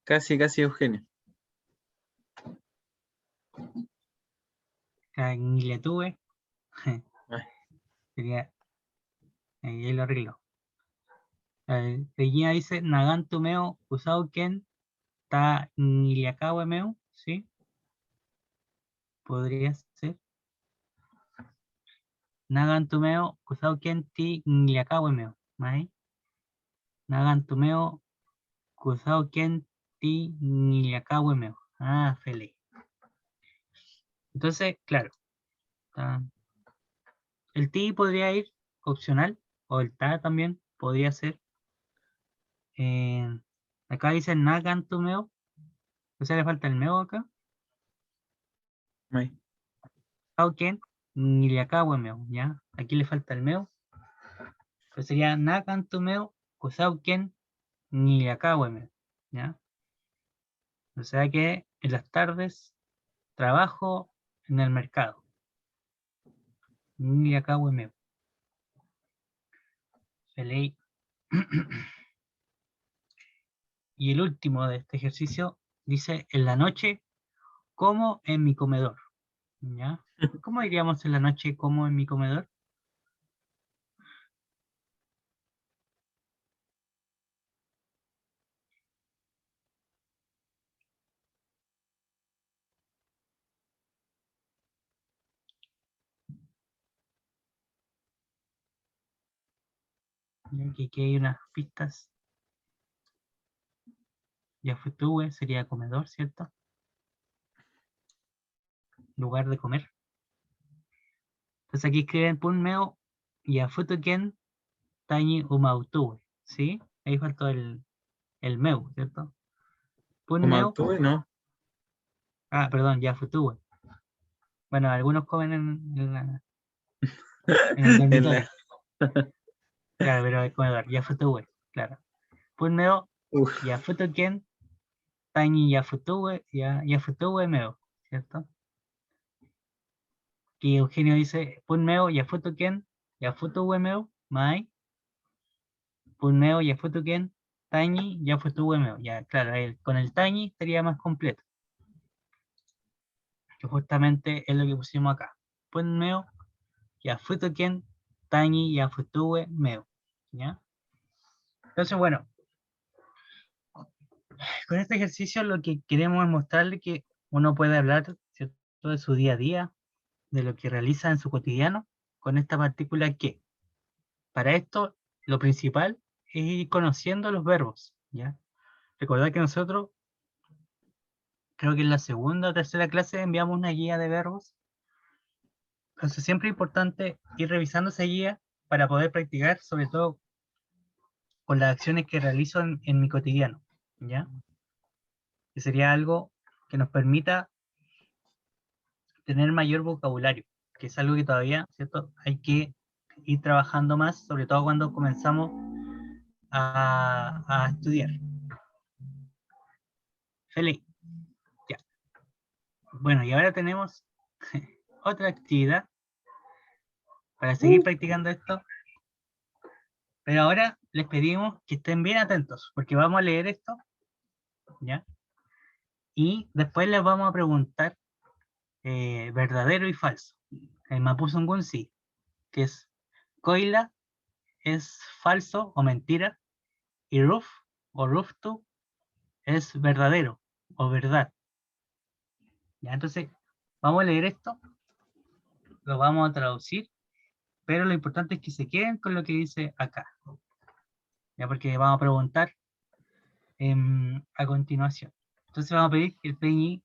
Casi, casi Eugenio. Cangiletue, Mae. sería, ahí lo arreglo. Regina dice, Nagantumeo, Usauken, Ta Niliacahue ¿sí? Podría ser. Nagantumeo, Kusauken, Ti Niliacahue ¿vale? Nagantumeo, Kusauken, Ti Niliacahue Ah, feliz. Entonces, claro, el ti podría ir opcional, o el ta también podría ser. Eh, acá dice Nagantumeo, o sea, le falta el meo acá. Mae. Kusauken, Niliacahue ¿ya? Aquí le falta el meo. Pues sería Nakantumeo, Kusauken, Niliacahue ¿ya? O sea que en las tardes trabajo en el mercado. Niliacahue Felei. Y el último de este ejercicio dice, en la noche como en mi comedor. ¿Ya? ¿Cómo diríamos en la noche como en mi comedor? Ya que aquí hay unas pistas. Yafutue sería comedor, ¿cierto? Lugar de comer. Entonces aquí escriben Punmeo Yafutuken Tañi Umautue. ¿Sí? Ahí faltó el meu, ¿cierto? Punmeo. Mautue, ¿no? Ah, perdón, Yafutue. Bueno, algunos comen en el En la... dormitorio. Claro, pero el comedor. Yafutue, claro. Punmeo Uf, Yafutuken Tañi Yafutue Meo, ¿cierto? Y Eugenio dice, Punmeo Yafutuken Yafutue Meo, Mai. Punmeo Yafutuken Tañi Yafutue Meo. Ya, claro, con el Tañi estaría más completo. Que justamente es lo que pusimos acá. Punmeo Yafutuken Tañi Yafutue Meo. ¿Ya? Entonces, bueno, con este ejercicio lo que queremos es mostrarle que uno puede hablar, ¿cierto?, de su día a día, de lo que realiza en su cotidiano, con esta partícula que. Para esto, lo principal es ir conociendo los verbos, ¿ya? Recordad que nosotros, creo que en la segunda o tercera clase enviamos una guía de verbos. Entonces siempre es importante ir revisando esa guía para poder practicar, sobre todo con las acciones que realizo en mi cotidiano, ¿ya? Que sería algo que nos permita tener mayor vocabulario, que es algo que todavía, ¿cierto?, hay que ir trabajando más, sobre todo cuando comenzamos a estudiar. Feliz. Ya. Bueno, y ahora tenemos otra actividad para seguir practicando esto, pero ahora les pedimos que estén bien atentos, porque vamos a leer esto, ¿ya? Y después les vamos a preguntar verdadero y falso. El Mapuzungún sí, que es Coila es falso o mentira, y Ruf o Ruftu es verdadero o verdad. ¿Ya? Entonces, vamos a leer esto, lo vamos a traducir, pero lo importante es que se queden con lo que dice acá, ya, porque vamos a preguntar a continuación. Entonces vamos a pedir que el Peñi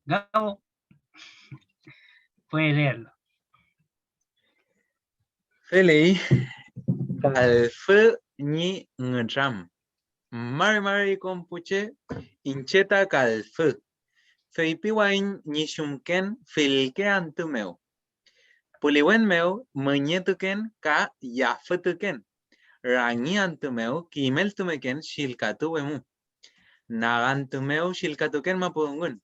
Gabo puede leerlo. Felei, calfă ni ngătram. Mari compuche, incheta calfă. Feipiwain ni shumken filke antumeu. Puliwen meu, mănyetuken ca yafătuken. Rangi antumeu, kimel tumeken shilkatu wemu. Nagantumeu shilkatuken mapudungun.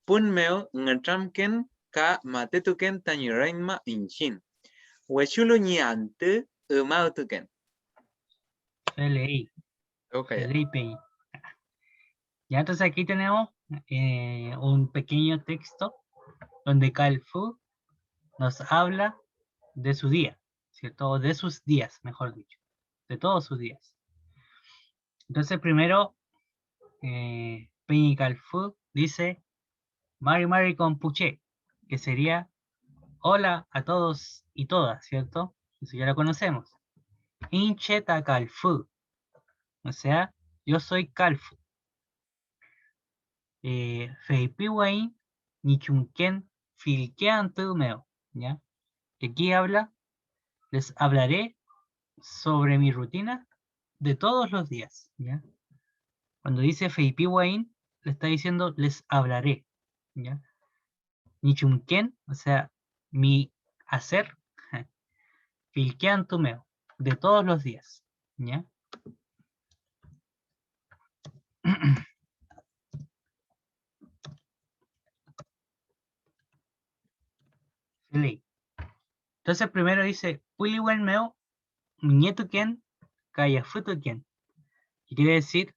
Pun meu ngătramken ca matetuken tanyirainma inchin. Wechulu ni ante umautuken. Leí, Okay. leí Peñi. Ya, entonces aquí tenemos un pequeño texto donde Calfu nos habla de su día, ¿cierto? O de sus días, mejor dicho, de todos sus días. Entonces primero, Peñi Calfu dice Mari Compuche, que sería hola a todos y todas, ¿cierto? Eso ya lo conocemos. Incheta Calfu, o sea, yo soy Calfu. Feipiwain Nichunken Filkean Tumeo, ¿ya? Que aquí habla, les hablaré sobre mi rutina de todos los días, ¿ya? Cuando dice Feipiwain, le está diciendo les hablaré, ¿ya? Nichunken, o sea, mi hacer, Filkean Tumeo, de todos los días, ¿ya? Entonces primero dice Puliwen Meo Nietuken Kayafutuken, que quiere decir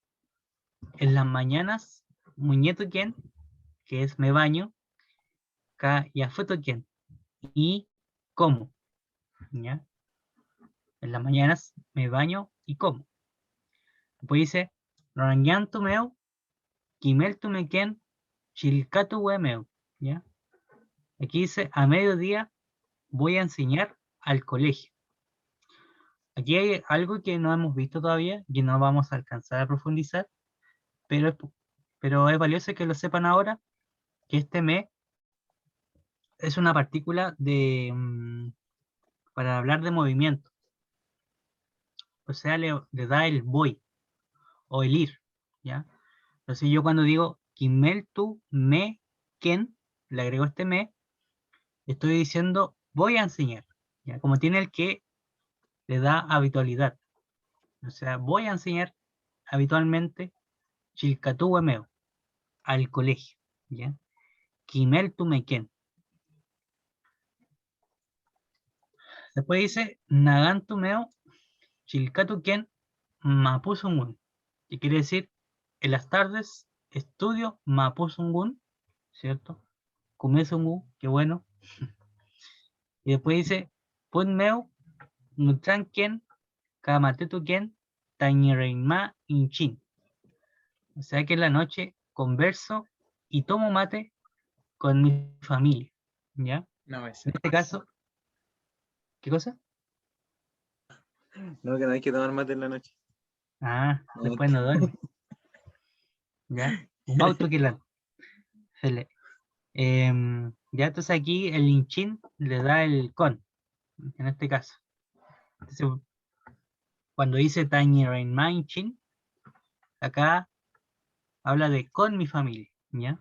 en las mañanas Muñetuken, que es me baño, Kayafutuken, y como, ¿ya? En las mañanas me baño y como. Después dice Ranyantumeo Kimeltumeken Chilkatuwemeo, ¿ya? Aquí dice a mediodía voy a enseñar al colegio. Aquí hay algo que no hemos visto todavía y no vamos a alcanzar a profundizar, pero es valioso que lo sepan ahora, que este me es una partícula para hablar de movimiento. O sea, le da el voy o el ir, ¿ya? Entonces yo cuando digo Kimel tu me ken, le agrego este me, estoy diciendo voy a enseñar, ¿ya? Como tiene el que le da habitualidad. O sea, voy a enseñar habitualmente Chilcatú Wemeo al colegio, ¿ya? Kimel tu me ken. Después dice Nagan tu meo Chilcatu ken Mapuzungun, que quiere decir en las tardes estudio Mapuzungun, ¿cierto? Kumesungu, qué bueno. Y después dice Punmeo Nutranken Kamatetuken Tañireinma Inchin. O sea que en la noche converso y tomo mate con mi familia, ¿ya? No, En este caso, ¿qué cosa? no, que no hay que tomar mate en la noche. Ah, No, después no duerme, ¿ya? Un auto que la... ya entonces aquí el inchin le da el con, en este caso. Entonces, cuando dice Tañireinma Inchin, acá habla de con mi familia, ¿ya?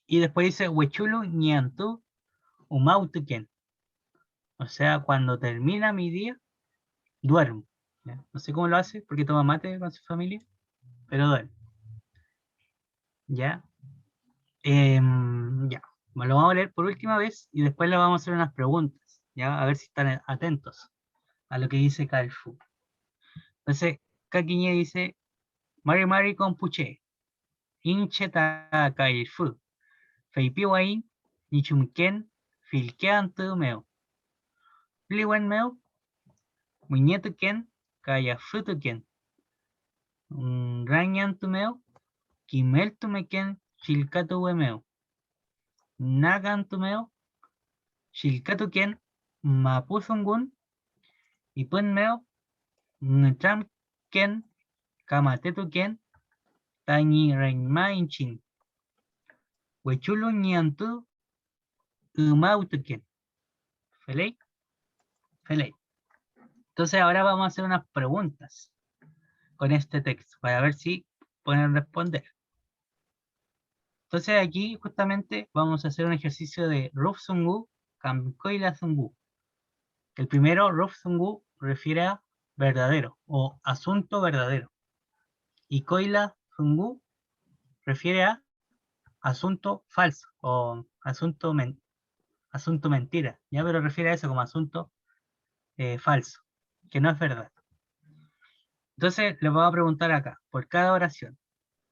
Y después dice Huechulu Ñantu Umautuken. O sea, cuando termina mi día, duermo. ¿Ya? No sé cómo lo hace, porque toma mate con su familia, pero duerme. ¿Ya? Ya. Bueno, lo vamos a leer por última vez y después le vamos a hacer unas preguntas. ¿Ya? A ver si están atentos a lo que dice Calfu. Entonces, Kakiñe dice, Mari Mari con Puche, Inche ta Calfu, Feipiwain, Nichumken, Filkean Meo, Pliwen Meo, Muñetuken, Kayafutuken, Ranyan Tumeo, Kimel Tumeken, Chilcato Wemeo, Nagan Tumeo, Chilcatuken, Mapuzungun, y Punmeo, Ntramken, Kamatetuken, Tañi Renma Inchin, Huechulu Ñantu, Umautuken. ¿Feley? Feley. Entonces ahora vamos a hacer unas preguntas con este texto para ver si pueden responder. Entonces aquí justamente vamos a hacer un ejercicio de Ruf Sungu, Kamkoila Sungu. El primero, Ruf Sungu, refiere a verdadero o asunto verdadero. Y Koila Sungu refiere a asunto falso o asunto mentira. Ya, pero refiere a eso como asunto falso, que no es verdad. Entonces les voy a preguntar acá, por cada oración.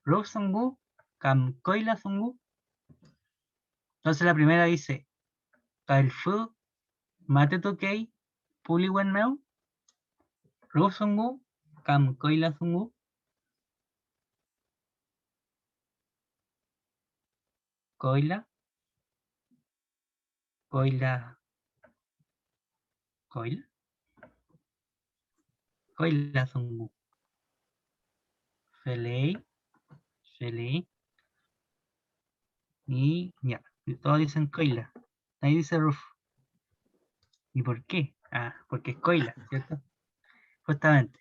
Ruf Sungu, Kamkoila Sungu. Entonces la primera dice, Kailfu Matetukei Puliwen Meu, Rusungu, Kam Koila Sungu, Koila, Koila, Koila, Koila Sungu, Felei, Felei, y ya, todos dicen Koila. Ahí dice Ruf. ¿Y por qué? Ah, porque es Koila, ¿cierto? Justamente.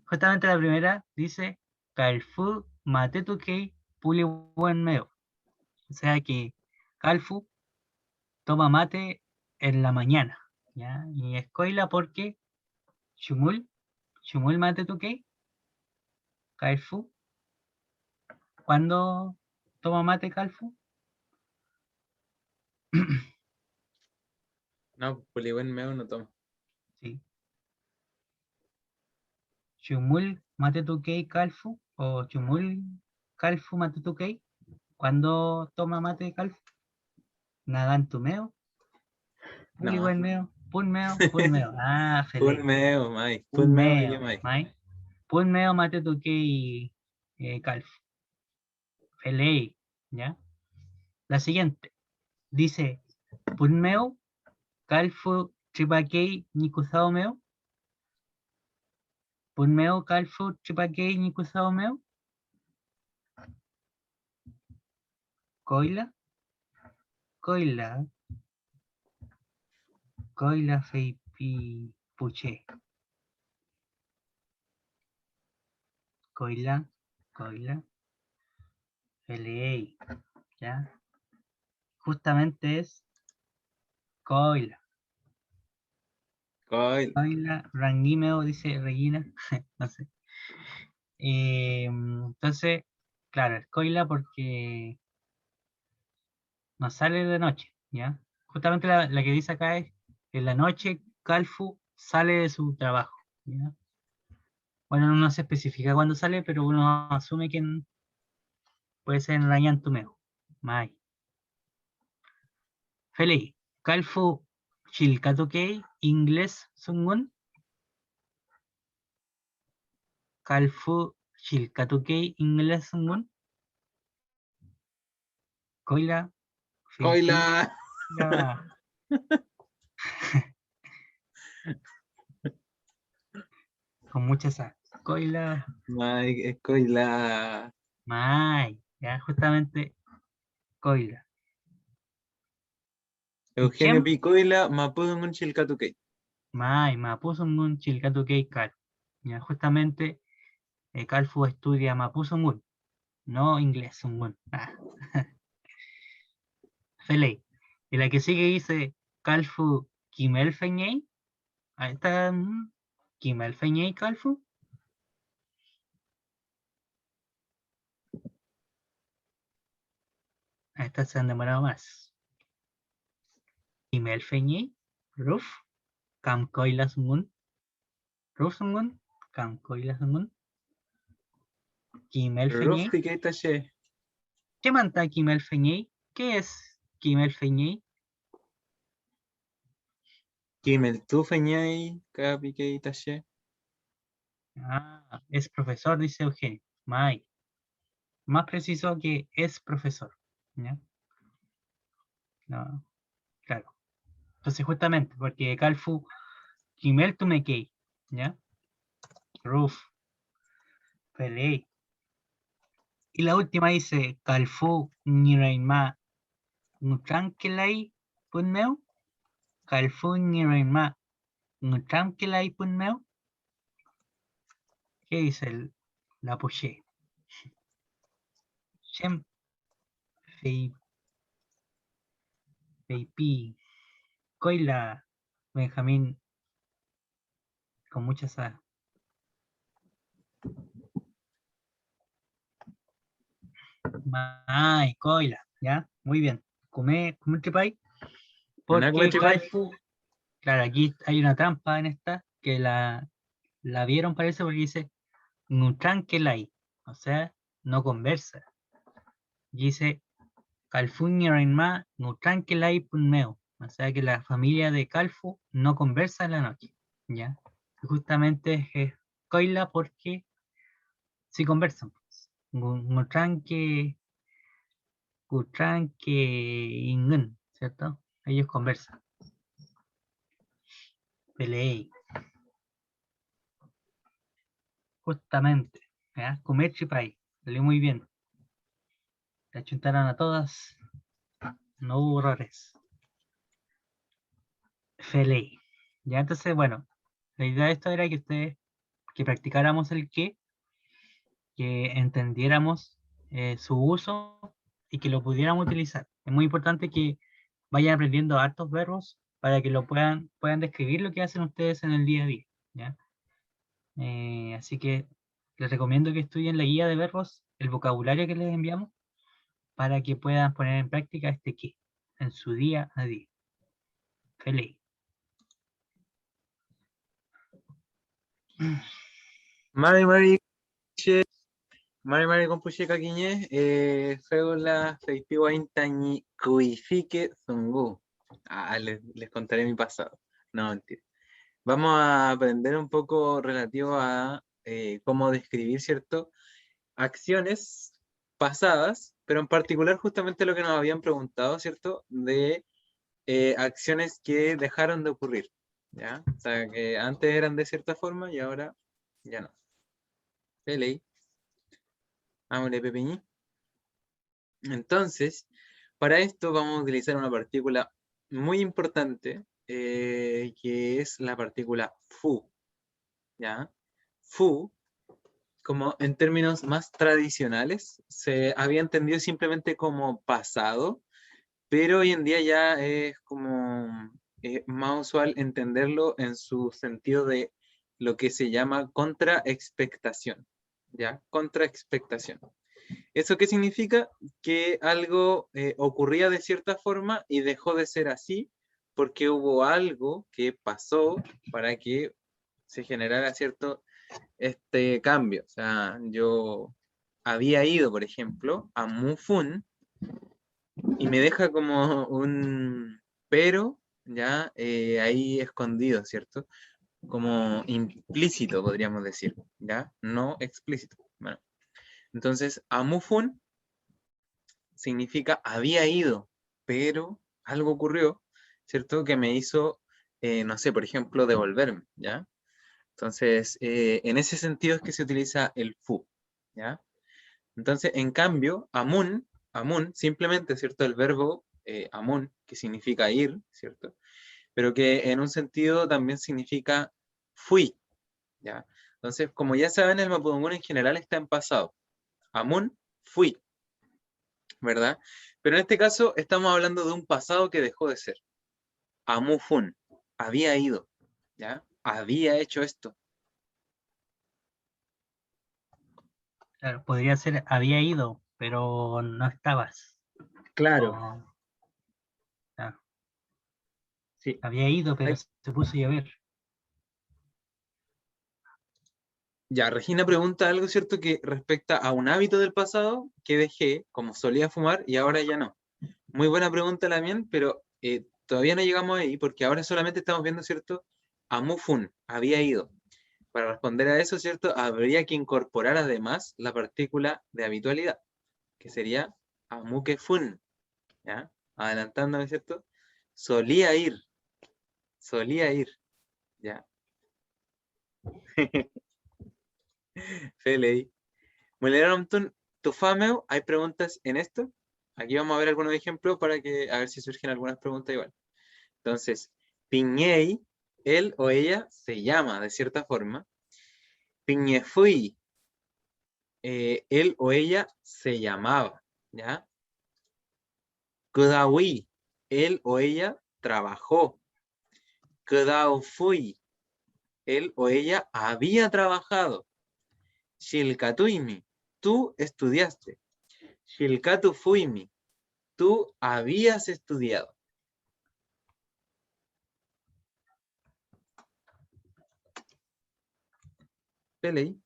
Justamente la primera dice Kalfu Matetukei Puliwen Meo. O sea que Kalfu toma mate en la mañana, ¿ya? Y es Koila porque Shumul, Shumul mate tu qué, Kaifu, ¿cuándo toma mate Kaifu? No, Poliwen Meo no toma. Sí. Shumul mate tu qué Kalfu o Shumul Kalfu mate tu qué, ¿cuándo toma mate Kalfu? Nagan tu meo, No. Puliwen meo, Pun meo. Ah, Full Fele. Meo, Mai. Pun Full Meo y meo, que Mai. Mai. Pun meo mate tu qué Kalfu. Fele, ¿ya? La siguiente dice Pun meo Kalfu Chipakei Nikusao Meo. Punmeo Kalfu Chipakei Nikusao Meo. Koila. Koila. Koila Feipi Puche. Koila. Koila. Pelei. ¿Ya? Justamente es Koila. Koila, Rangimeo, dice Regina. No sé. Entonces, claro, es Koila porque no sale de noche, ¿ya? Justamente la que dice acá es, en la noche Kalfu sale de su trabajo, ¿ya? Bueno, no se especifica cuándo sale, pero uno asume que puede ser en Rayantumeo. Mai. Feli, Kalfu Chilkatukei, inglés Sungun. Kalfu Chilkatukei, inglés Sungun. Koila. Koila. Ya. Con mucha sal. Koila. Mike, es Koila. Mai. Ya, justamente Koila. Eugenio Pi Koila, Mapudungun Chilcatukey. Mai, Mapuzungun Chilcatukei Cal. Ya, justamente Calfu estudia Mapuzungun, no inglés Sungun. Ah. Feley. Y la que sigue dice Calfu Kimel Feñei. Ahí está. Kimel Feñei Calfu. A estas se han demorado más. Kimel Feñei. Ruf. Kam Koila Sungun. Ruf Sungun. Kam Koila Sungun. Kimel Feñei. Rufki Keitache. ¿Qué manta Kimel Feñei? ¿Qué es Kimel Feñei? Kimel tu Feñai, Capi Keitache. Ah, es profesor, dice Eugenio. Mai. Más preciso que es profesor. ¿Ya? No, claro. Entonces, justamente, porque Calfu Kimel Tumekei, ¿ya? Ruf, Pelei. Y la última dice Calfu Nirainma Nutrankelai Punmeu. Calfu Nirainma Nutrankelai Punmeu. ¿Qué dice la Puché? Shem Feipi Coila Benjamín con mucha sal. Mai, Coila, ¿ya? Muy bien. Come tripay. Porque Calfu, claro, aquí hay una trampa en esta, que la vieron parece porque dice Nutrankelai, o sea, no conversa. Y dice Calfu Nirainma Nutrankelai Punmeo, o sea que la familia de Calfu no conversa en la noche, ¿ya? Y justamente es Coila porque sí conversan. Nutranke Ingun, ¿cierto? Ellos conversan. Pelei. Justamente. ¿Ya? Comer chipay. Salió muy bien. La chuntaron a todas. No hubo errores. Pelei. Ya entonces, bueno. La idea de esto era que ustedes, que practicáramos el que entendiéramos su uso y que lo pudiéramos utilizar. Es muy importante que vayan aprendiendo hartos verbos para que lo puedan describir lo que hacen ustedes en el día a día. ¿Ya? Así que les recomiendo que estudien la guía de verbos, el vocabulario que les enviamos, para que puedan poner en práctica este que en su día a día. Feliz. Mari Compuche Caquiñez, Fegola, Feipiwa Intañi, Kuifique, Zungu. Les contaré mi pasado. No, mentira. Vamos a aprender un poco relativo a cómo describir, ¿cierto? Acciones pasadas, pero en particular justamente lo que nos habían preguntado, ¿cierto? De acciones que dejaron de ocurrir, ¿ya? O sea, que antes eran de cierta forma y ahora ya no. Ley. Vámonos, Pepeñi. Entonces, para esto vamos a utilizar una partícula muy importante, que es la partícula Fu, ¿ya? Fu, como en términos más tradicionales, se había entendido simplemente como pasado, pero hoy en día ya es como más usual entenderlo en su sentido de lo que se llama contraexpectación, ¿ya? Contraexpectación. ¿Eso qué significa? Que algo ocurría de cierta forma y dejó de ser así porque hubo algo que pasó para que se generara cierto cambio. O sea, yo había ido, por ejemplo, a Mufun y me deja como un pero ya ahí escondido, ¿cierto? Como implícito, podríamos decir, ¿ya? No explícito. Bueno, entonces, Amufun significa había ido, pero algo ocurrió, ¿cierto? Que me hizo, no sé, por ejemplo, devolverme, ¿ya? Entonces, en ese sentido es que se utiliza el fu, ¿ya? Entonces, en cambio, amun, simplemente, ¿cierto? El verbo amun, que significa ir, ¿cierto? Pero que en un sentido también significa fui, ¿ya? Entonces, como ya saben, el mapudungun en general está en pasado. Amun, fui, ¿verdad? Pero en este caso estamos hablando de un pasado que dejó de ser. Amufun, había ido, ¿ya? Había hecho esto. Claro, podría ser, había ido, pero no estabas. Claro, O, ah, sí. había ido, pero Ay, se puso a llover. ya, Regina pregunta algo, ¿cierto? Que respecta a un hábito del pasado que dejé, como solía fumar, y ahora ya no. Muy buena pregunta la mía, pero todavía no llegamos ahí, porque ahora solamente estamos viendo, ¿cierto? Amufun, había ido. Para responder a eso, ¿cierto? Habría que incorporar además la partícula de habitualidad, que sería amukefun, ¿ya? Adelantándome, ¿cierto? Solía ir, solía ir, ¿ya? Feley. Muleramtun, Tufameu, ¿hay preguntas en esto? Aquí vamos a ver algunos ejemplos para que a ver si surgen algunas preguntas igual. Entonces, Piñei, él o ella se llama de cierta forma. Piñefui, él o ella se llamaba, ¿ya? Kudawi, él o ella trabajó. Kudaufui, él o ella había trabajado. Shilkatuimi, tú estudiaste. Shilkatu fuimi, tú habías estudiado. Pelei.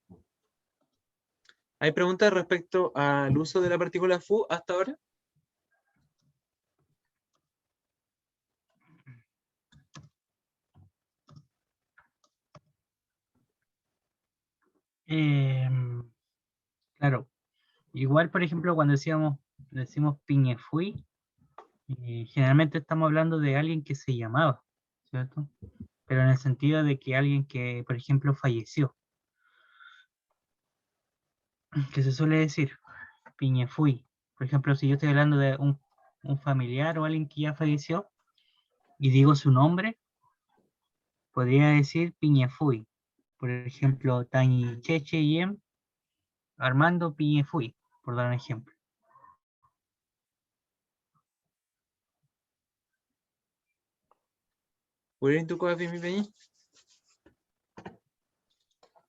¿Hay preguntas respecto al uso de la partícula fu hasta ahora? Claro, igual, por ejemplo, cuando decimos piñefui, generalmente estamos hablando de alguien que se llamaba, ¿cierto? Pero en el sentido de que alguien que, por ejemplo, falleció, que se suele decir piñefui. Por ejemplo, si yo estoy hablando de un familiar o alguien que ya falleció y digo su nombre, podría decir piñefui. Por ejemplo, Tani Cheche Yem, Armando Piñefui, por dar un ejemplo. ¿Pueden tu copia, mi peñi?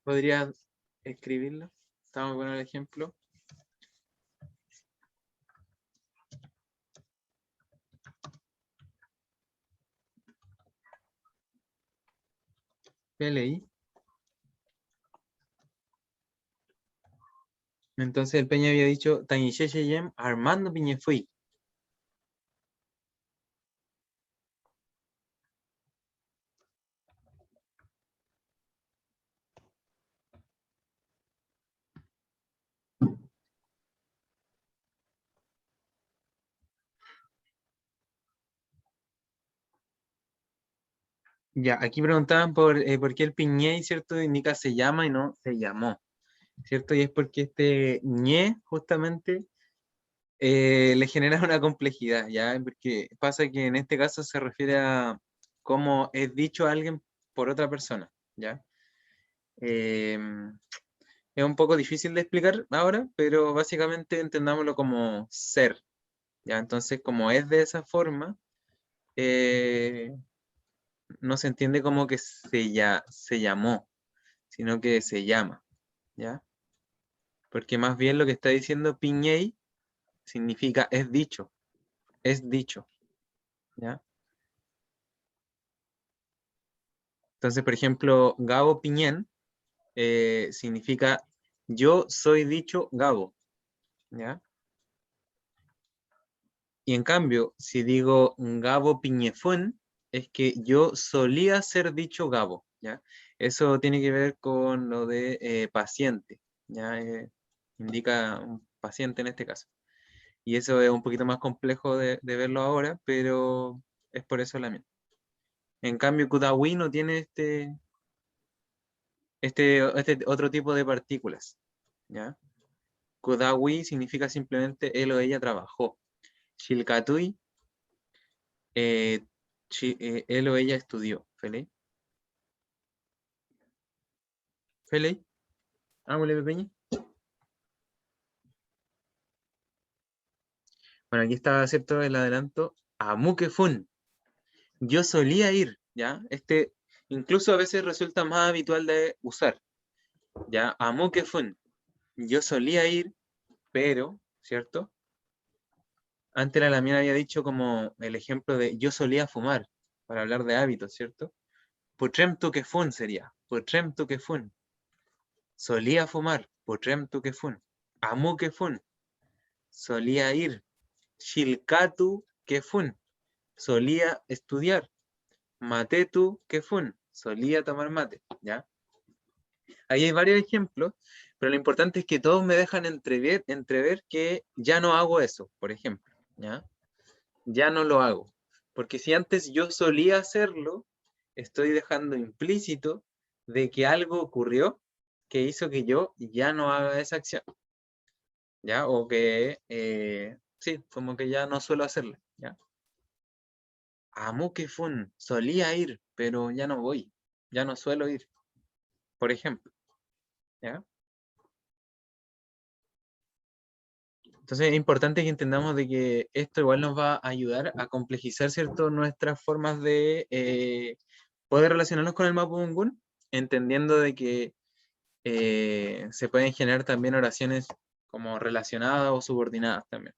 ¿Podría escribirlo? Estamos con el ejemplo. Pelei. Entonces el Peña había dicho Tañicheche Yem Armando Piñefui. Ya, aquí preguntaban por qué el piñé, ¿cierto? Indica se llama y no se llamó, ¿cierto? Y es porque este ñe, justamente, le genera una complejidad, ¿ya? Porque pasa que en este caso se refiere a cómo es dicho a alguien por otra persona, ¿ya? Es un poco difícil de explicar ahora, pero básicamente entendámoslo como ser, ¿ya? Entonces, como es de esa forma, eh, no se entiende como que se llamó, sino que se llama, ¿ya? Porque más bien lo que está diciendo Piñey significa es dicho, ¿ya? Entonces, por ejemplo, Gabo Piñén significa yo soy dicho Gabo, ¿ya? Y en cambio, si digo Gabo Piñefón, es que yo solía ser dicho Gabo, ¿ya? Eso tiene que ver con lo de paciente, ¿ya? Indica un paciente en este caso. Y eso es un poquito más complejo de verlo ahora, pero es por eso la misma. En cambio, Kudawi no tiene este otro tipo de partículas, ¿ya? Kudawi significa simplemente él o ella trabajó. Shilkatui, eh, él o ella estudió. ¿Fele? ¿Fele? Ámole, Peña. Bueno, aquí está, ¿cierto? El adelanto. Amukefun. Yo solía ir, ¿ya? Incluso a veces resulta más habitual de usar, ¿ya? Amukefun. Yo solía ir, pero, ¿cierto? Antes la Lamina había dicho como el ejemplo de yo solía fumar, para hablar de hábitos, ¿cierto? Putrem tu que fun sería. Putrem tu que fun. Solía fumar. Putrem tu que fun. Amu que fun. Solía ir. Shilkatu que fun. Solía estudiar. Matetu que fun. Solía tomar mate. ¿Ya? Ahí hay varios ejemplos, pero lo importante es que todos me dejan entrever que ya no hago eso, por ejemplo. ¿Ya? Ya no lo hago. Porque si antes yo solía hacerlo, estoy dejando implícito de que algo ocurrió que hizo que yo ya no haga esa acción. ¿Ya? O que, sí, como que ya no suelo hacerla. ¿Ya? Amo que fun, solía ir, pero ya no voy. Ya no suelo ir, por ejemplo. ¿Ya? Entonces es importante que entendamos de que esto igual nos va a ayudar a complejizar, ¿cierto?, nuestras formas de poder relacionarnos con el Mapudungun, entendiendo de que se pueden generar también oraciones como relacionadas o subordinadas también.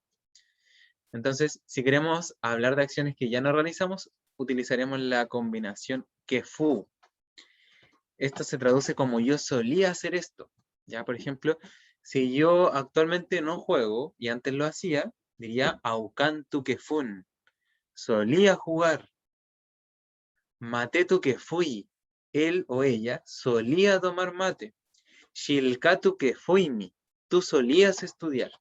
Entonces, si queremos hablar de acciones que ya no realizamos, utilizaremos la combinación que fu. Esto se traduce como yo solía hacer esto. Ya, por ejemplo, si yo actualmente no juego y antes lo hacía, diría aucantu que fun. Solía jugar. Matetu que fui. Él o ella solía tomar mate. Shilkatu que fuimi. Tú solías estudiar.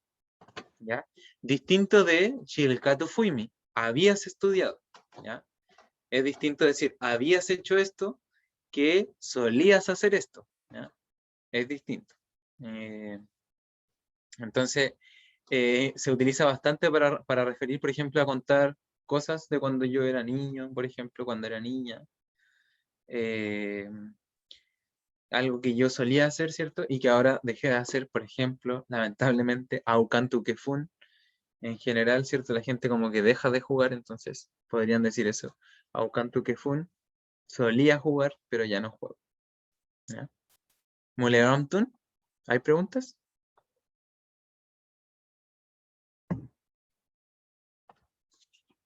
¿Ya? Distinto de Shilkatu fuimi. Habías estudiado. ¿Ya? Es distinto decir habías hecho esto que solías hacer esto. ¿Ya? Es distinto. Entonces, se utiliza bastante para referir, por ejemplo, a contar cosas de cuando yo era niño, por ejemplo, cuando era niña. Eh, Algo que yo solía hacer, ¿cierto? Y que ahora dejé de hacer, por ejemplo, lamentablemente, Aucantu que fun. En general, ¿cierto? La gente como que deja de jugar, entonces podrían decir eso. Aucantu que fun. Solía jugar, pero ya no juego. ¿Ya? Muleramtun, ¿hay preguntas?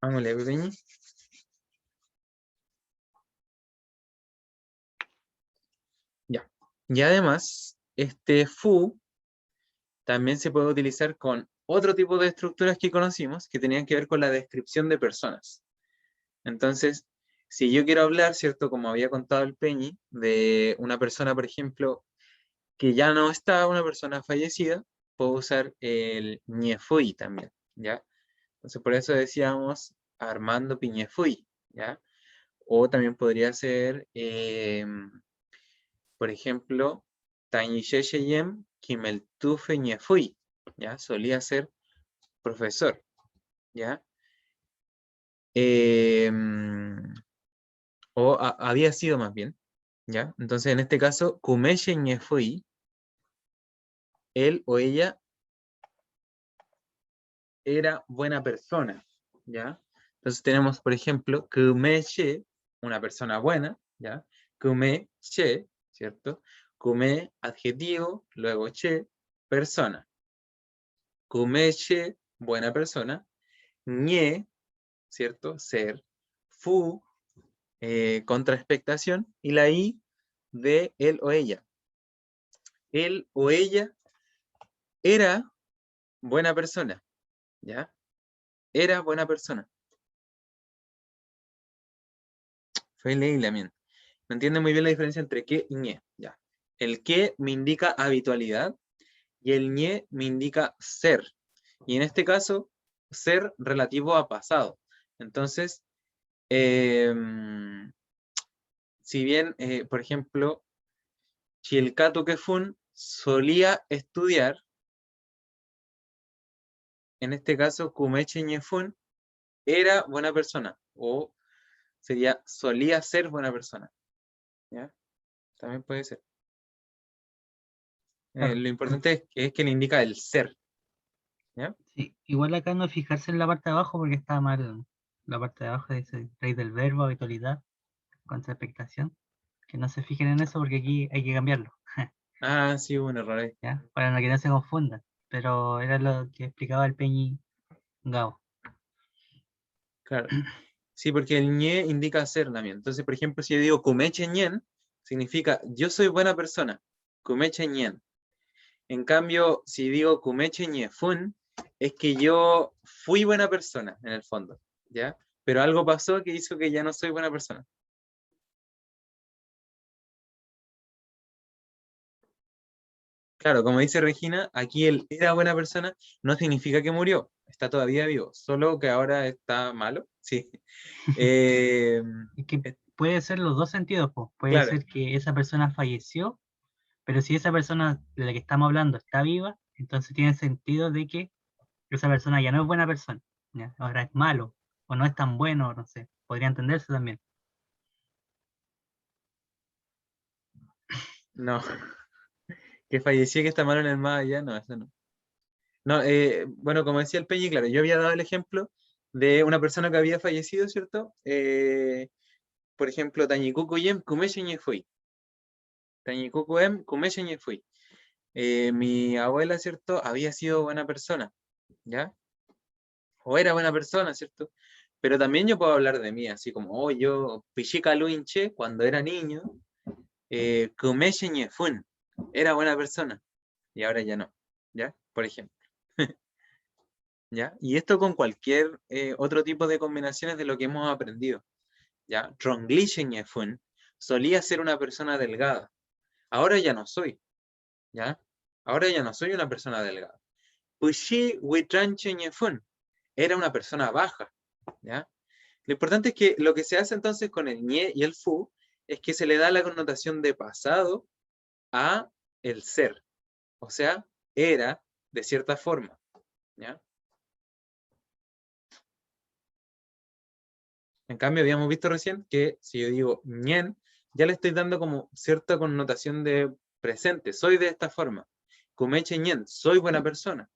Vámonos, Pepeñi. Ya. Y además, este fu también se puede utilizar con otro tipo de estructuras que conocimos que tenían que ver con la descripción de personas. Entonces, si yo quiero hablar, ¿cierto? Como había contado el Peñi, de una persona, por ejemplo, que ya no está, una persona fallecida, puedo usar el ñefui también, ¿ya? Entonces, por eso decíamos Armando Piñefui, ¿ya? O también podría ser, por ejemplo, Tañishesheyem Kimeltufe Ñefui, ¿ya? Solía ser profesor, ¿ya? O había sido más bien, ¿ya? Entonces, en este caso, Kumeshe Ñefui, él o ella era buena persona, ¿ya? Entonces tenemos, por ejemplo, Kumeshe, una persona buena, ¿ya? Kumeshe, ¿cierto? Kume, adjetivo, luego che, persona. Kumeshe, buena persona. Ñe, ¿cierto? Ser. Fu, contraexpectación. Y la I de él o ella. Él o ella era buena persona, ¿ya? Era buena persona. Fue leíble. No entiende muy bien la diferencia entre qué y ñe. Ya. El qué me indica habitualidad y el ñe me indica ser. Y en este caso, ser relativo a pasado. Entonces, si bien, por ejemplo, Chilcato Kefun solía estudiar, en este caso, Kumeche Ñefun era buena persona. O sería, solía ser buena persona. ¿Ya? También puede ser. Claro. Lo importante es que le indica el ser. ¿Ya? Sí, igual acá no fijarse en la parte de abajo porque está mal. La parte de abajo dice raíz del verbo, habitualidad, contra expectación. Que no se fijen en eso porque aquí hay que cambiarlo, Ah, sí, hubo un error ahí. ¿ya? Para que no se confundan. Pero era lo que explicaba el Peñi Gao. Claro. Sí, porque el ñe indica ser también. Entonces, por ejemplo, si yo digo kumeche ñen, significa yo soy buena persona. Kumeche ñen. En cambio, si digo kumeche ñe fun, es que yo fui buena persona, en el fondo. ¿Ya? Pero algo pasó que hizo que ya no soy buena persona. Claro, como dice Regina, aquí el era buena persona no significa que murió. Está todavía vivo. Solo que ahora está malo. Sí. Eh, Es que puede ser los dos sentidos, pues. Puede claro. ser que esa persona falleció, pero si esa persona de la que estamos hablando está viva, entonces tiene sentido de que esa persona ya no es buena persona, ¿ya? Ahora es malo, o no es tan bueno, no sé. Podría entenderse también. No. Que falleció y que está malo en el más allá. No, eso no. No, bueno, como decía el Peñi, claro, yo había dado el ejemplo de una persona que había fallecido, ¿cierto? Por ejemplo, Tañikuku Yem Kumeshe Fui. Tañikuku Em Kumeshe Fui. Mi abuela, ¿cierto? Había sido buena persona, ¿ya? O era buena persona, ¿cierto? Pero también yo puedo hablar de mí, así como, oh, yo, Pichika Luinche, cuando era niño, Kumeshe Fun, era buena persona, y ahora ya no, ¿ya? Por ejemplo. ¿Ya? Y esto con cualquier otro tipo de combinaciones de lo que hemos aprendido, ¿ya? Fun solía ser una persona delgada. Ahora ya no soy, ¿ya? Ahora ya no soy una persona delgada. Pushi Fun era una persona baja, ¿ya? Lo importante es que lo que se hace entonces con el ñe y el fu es que se le da la connotación de pasado a el ser. O sea, era de cierta forma, ¿ya? En cambio, habíamos visto recién que si yo digo ñen, ya le estoy dando como cierta connotación de presente. Soy de esta forma. Kumeche ñen, soy buena persona.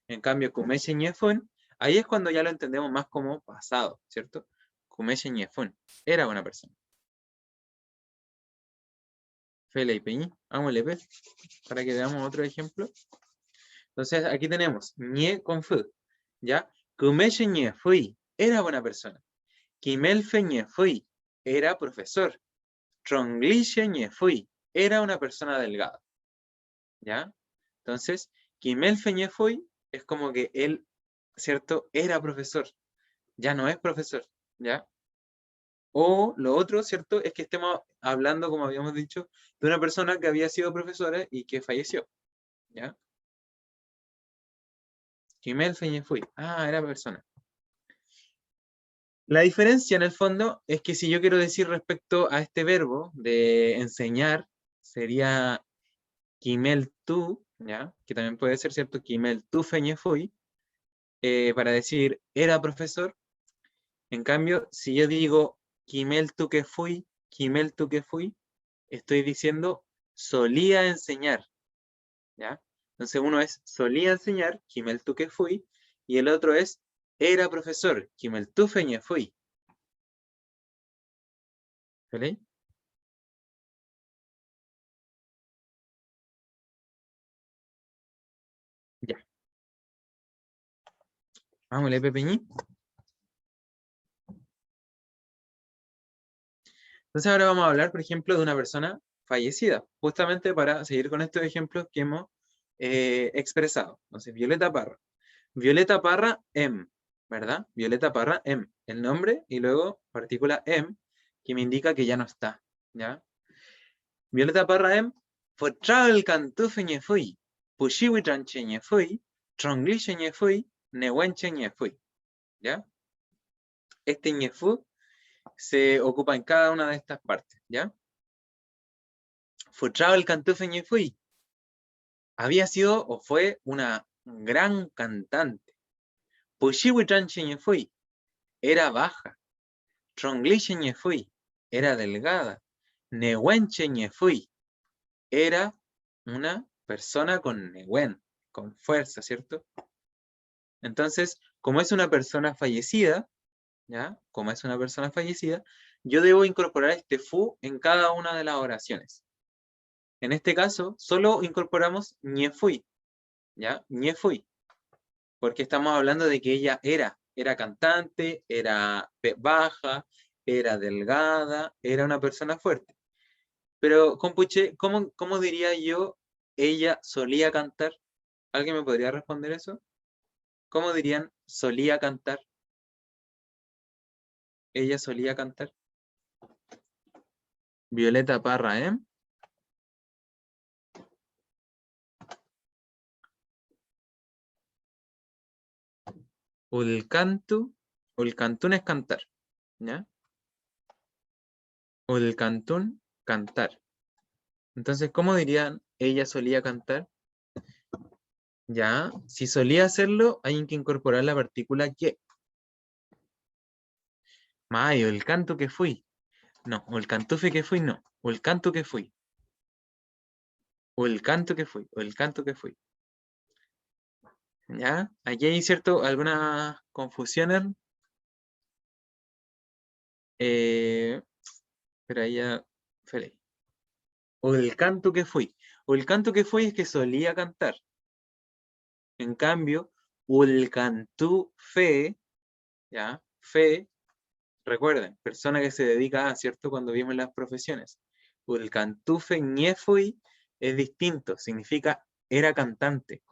En cambio, kumeche ñefun, ahí es cuando ya lo entendemos más como pasado, ¿cierto? Kumeche ñefun, era buena persona. Fele y Peñi, vámonos, pues, para que veamos otro ejemplo. Entonces, aquí tenemos ñe con fu, ¿ya? Kumeche ñefui, era buena persona. Kimelfe ñefui, era profesor. Tronglish Ñefui era una persona delgada, ¿ya? Entonces, Kimel Feñefui es como que él, ¿cierto? Era profesor, ya no es profesor, ¿ya? O lo otro, ¿cierto? Es que estemos hablando, como habíamos dicho, de una persona que había sido profesora y que falleció, ¿ya? Kimel Feñefui, ah, era persona. La diferencia en el fondo es que si yo quiero decir respecto a este verbo de enseñar, sería Kimel tú, ¿ya? Que también puede ser, ¿cierto? Kimel tú feñe fui, para decir era profesor. En cambio, si yo digo Kimel tú que fui, Kimel tú que fui, estoy diciendo solía enseñar, ¿ya? Entonces uno es solía enseñar, Kimel tú que fui, y el otro es era profesor, Kimel tú feñe fui. ¿Vale? Ya. Vámonos, Pepeñí. Entonces ahora vamos a hablar, por ejemplo, de una persona fallecida, justamente para seguir con estos ejemplos que hemos expresado. Entonces, Violeta Parra. Violeta Parra M, ¿verdad? Violeta Parra M, el nombre y luego partícula M, que me indica que ya no está, ¿ya? Violeta Parra M, Fortrao el cantufe ñe fui, Pushiwi tranche ñe fui, Trongliche ñe fui, Nehuenche ñe fui, ¿ya? Este ñe fu se ocupa en cada una de estas partes, ¿ya? Fortrao el cantufe ñe fui, había sido o fue una gran cantante. Pushiwi tranche ñe fui, era baja. Trongliche ñe fui, era delgada. Nehuenche ñe fui, era una persona con Nehuen, con fuerza, ¿cierto? Entonces, como es una persona fallecida, ¿ya? Como es una persona fallecida, yo debo incorporar este fu en cada una de las oraciones. En este caso, solo incorporamos ñe fui, ¿ya? Ñe fui, porque estamos hablando de que ella era cantante, era baja, era delgada, era una persona fuerte. Pero, compuche, ¿cómo diría yo ella solía cantar? ¿Alguien me podría responder eso? ¿Cómo dirían solía cantar? Ella solía cantar. Violeta Parra, ¿eh? Ulcantún es cantar, ¿ya? Ulcantún, cantar. Entonces, ¿cómo dirían ella solía cantar? Ya, si solía hacerlo, hay que incorporar la partícula que. Mayo, el canto que fui. No, o el cantufe que fui, no. O el canto que fui. O el canto que fui. O el canto que fui. ¿Ya? Aquí hay cierto, algunas confusiones. Pero ahí ya. Feliz. O el canto que fui. O el canto que fui es que solía cantar. En cambio, o el cantú fe, ¿ya? Fe, recuerden, persona que se dedica a, ¿cierto? Cuando vimos las profesiones. O el cantú fe ñe fui es distinto, significa era cantante.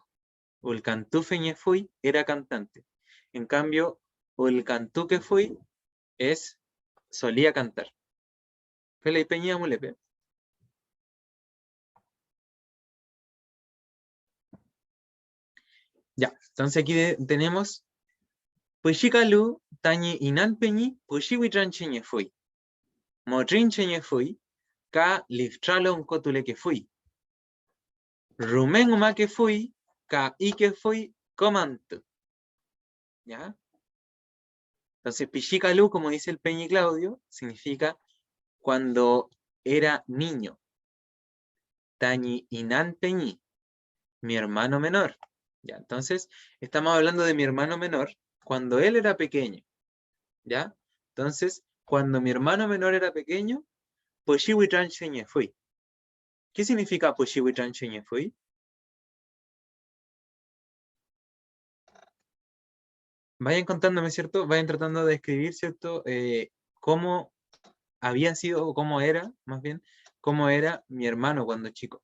O el cantú fe ñe fui era cantante. En cambio, o el cantú que fui es solía cantar. Felipe Peña Mulepe. Ya, entonces aquí tenemos Puishikalu, Tañi Inalpeñi, Pushiwitrancheñe fui. Motrincheñe fui, Ka Liftralon Cotule que fui. Rumen Uma que fui, Ka Ike fui, Comanto. ¿Ya? Entonces, Pichikalu, como dice el Peñi Claudio, significa cuando era niño. Tañi Inan Peñi, mi hermano menor. ¿Ya? Entonces, estamos hablando de mi hermano menor cuando él era pequeño. ¿Ya? Entonces, cuando mi hermano menor era pequeño, Poshiwitran Sheñe fui. ¿Qué significa Poshiwitran Sheñe fui? Vayan contándome, ¿cierto? Vayan tratando de escribir, ¿cierto? Cómo había sido, o cómo era, más bien, cómo era mi hermano cuando chico.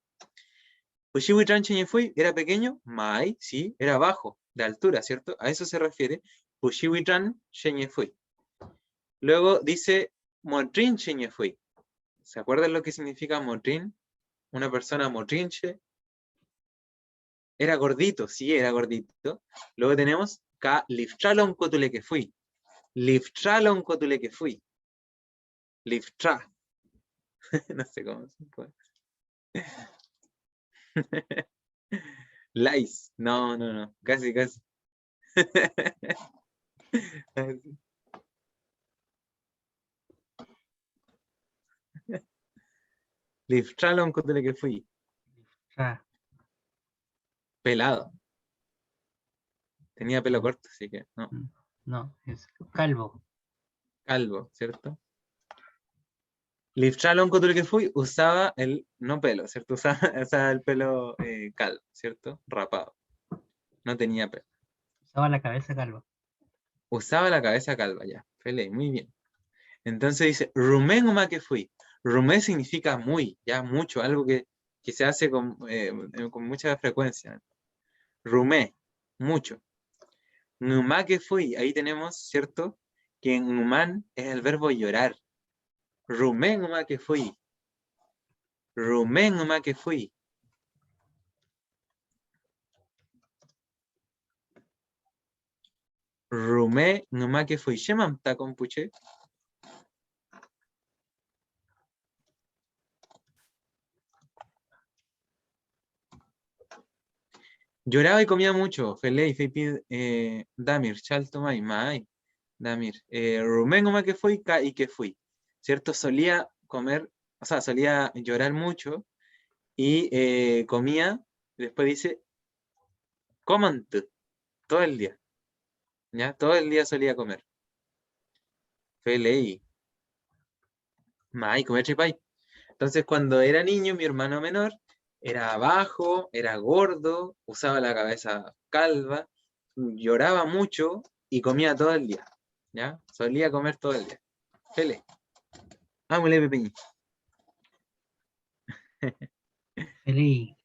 Poshiwitran Sheñe fui, ¿era pequeño? Mai, sí, era bajo, de altura, ¿cierto? A eso se refiere Poshiwitran Sheñe fui. Luego dice Motrin Sheñe fui. ¿Se acuerdan lo que significa Motrin? Una persona motrinche. Era gordito, sí, era gordito. Luego tenemos Ka Liftralon Cotule que fui. Liftra loncotule que fui. Liftra. No sé cómo se puede. Lais. No, no, no. Casi, casi. Liftra loncotule que fui. Tra. Pelado. Tenía pelo corto, así que no. No, es calvo. Calvo, ¿cierto? Liftralon Couture que fui usaba el, no pelo, ¿cierto? Usaba el pelo calvo, ¿cierto? Rapado. No tenía pelo. Usaba la cabeza calva. Usaba la cabeza calva, ya. Pele, muy bien. Entonces dice, rumé nomás que fui. Rumé significa muy, ya mucho, algo que se hace con mucha frecuencia. Rumé, mucho. Numá que fui, ahí tenemos, ¿cierto? Que en humán es el verbo llorar. Rumé nomás que fui. Rumé nomás que fui. Rumé nomás que fui. Shemam ta compuche. Lloraba y comía mucho. Felei, Feipi, Damir, Chaltomay, Mai, Damir. Rumé nomás que fui, y que fui. ¿Cierto? Solía comer, o sea, solía llorar mucho y comía, después dice, comant, todo el día. ¿Ya? Todo el día solía comer. Felei. Mai, comer chipay. Entonces, cuando era niño, mi hermano menor era bajo, era gordo, usaba la cabeza calva, lloraba mucho y comía todo el día. ¿Ya? Solía comer todo el día. Fele. Ámule, Pepeñi. Feliz.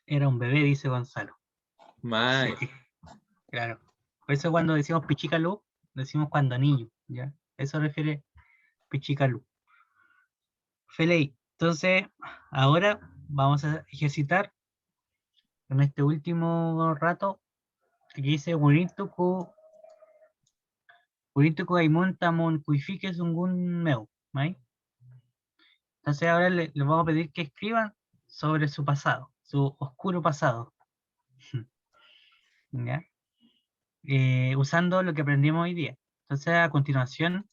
Era un bebé, dice Gonzalo. Mai. Sí, claro. Por eso cuando decimos pichicalú, decimos cuando niño, ¿ya? Eso refiere pichicalú. Feley, entonces ahora vamos a ejercitar en este último rato que dice Wirintuku Aimontamon Kuifike Sungun Meu, ¿may? Entonces ahora les vamos a pedir que escriban sobre su pasado, su oscuro pasado, ¿ya? Usando lo que aprendimos hoy día. Entonces a continuación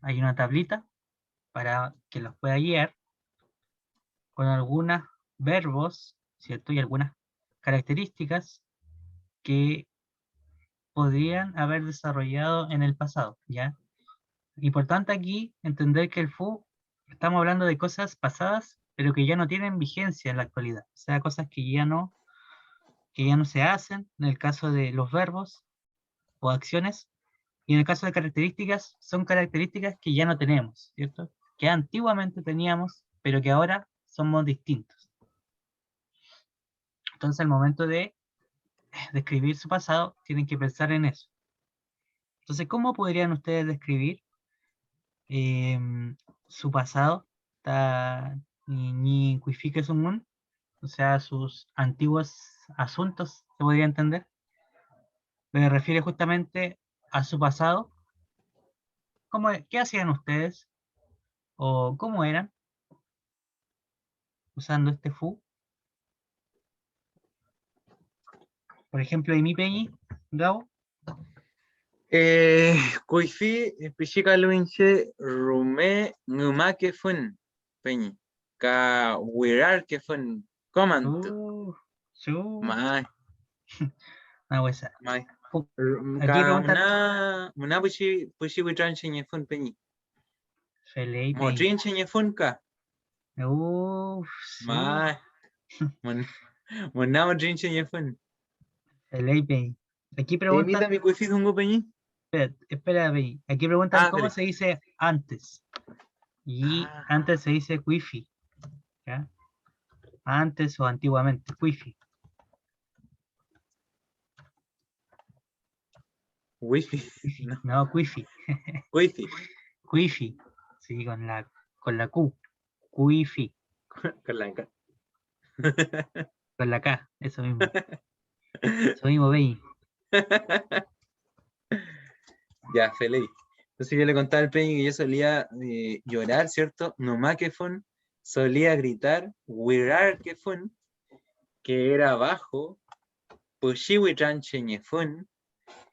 hay una tablita para que los pueda guiar con algunos verbos, ¿cierto? Y algunas características que podrían haber desarrollado en el pasado, ¿ya? Importante aquí entender que el FU, estamos hablando de cosas pasadas, pero que ya no tienen vigencia en la actualidad, o sea, cosas que ya no se hacen, en el caso de los verbos o acciones, y en el caso de características, son características que ya no tenemos, ¿cierto? Que antiguamente teníamos, pero que ahora somos distintos. Entonces, al momento de describir su pasado, tienen que pensar en eso. Entonces, ¿cómo podrían ustedes describir su pasado? Ni Kuifike Sumun, o sea, sus antiguos asuntos, se podría entender. Me refiere justamente a su pasado. ¿Qué hacían ustedes? ¿O cómo eran usando este fu? Por ejemplo, Amy Peñi, Gabo. Kuifi, Pichica Luinche, Rumé, Numake Fun, Peñi. Ka Wirar que fun, Comant. Chu. Mai, No, pues, mai. aquí Ka preguntan muna pushi witran chenye fun Peñi. Felipe. Motrin chenye fun ka. Sí, Mai. Muna motrin chenye fun. Felipe. Aquí Emita preguntan, mi Kuifi Dungo Peñi. espera, aquí preguntan Ah, cómo dale. se dice antes. Y Ah, antes se dice wifi, ¿ya? Antes o antiguamente, wifi. Wifi. No, No, wifi. Kuifi. Wifi. Sí, con la Q. Wifi. Con la K. Con la K. Eso mismo. Eso mismo, veis. Ya, feliz. Entonces yo le contaba al Peña que yo solía llorar, ¿cierto? No más que fun. Solía gritar, wirar que fun, que era bajo, pushiwi tranche fun,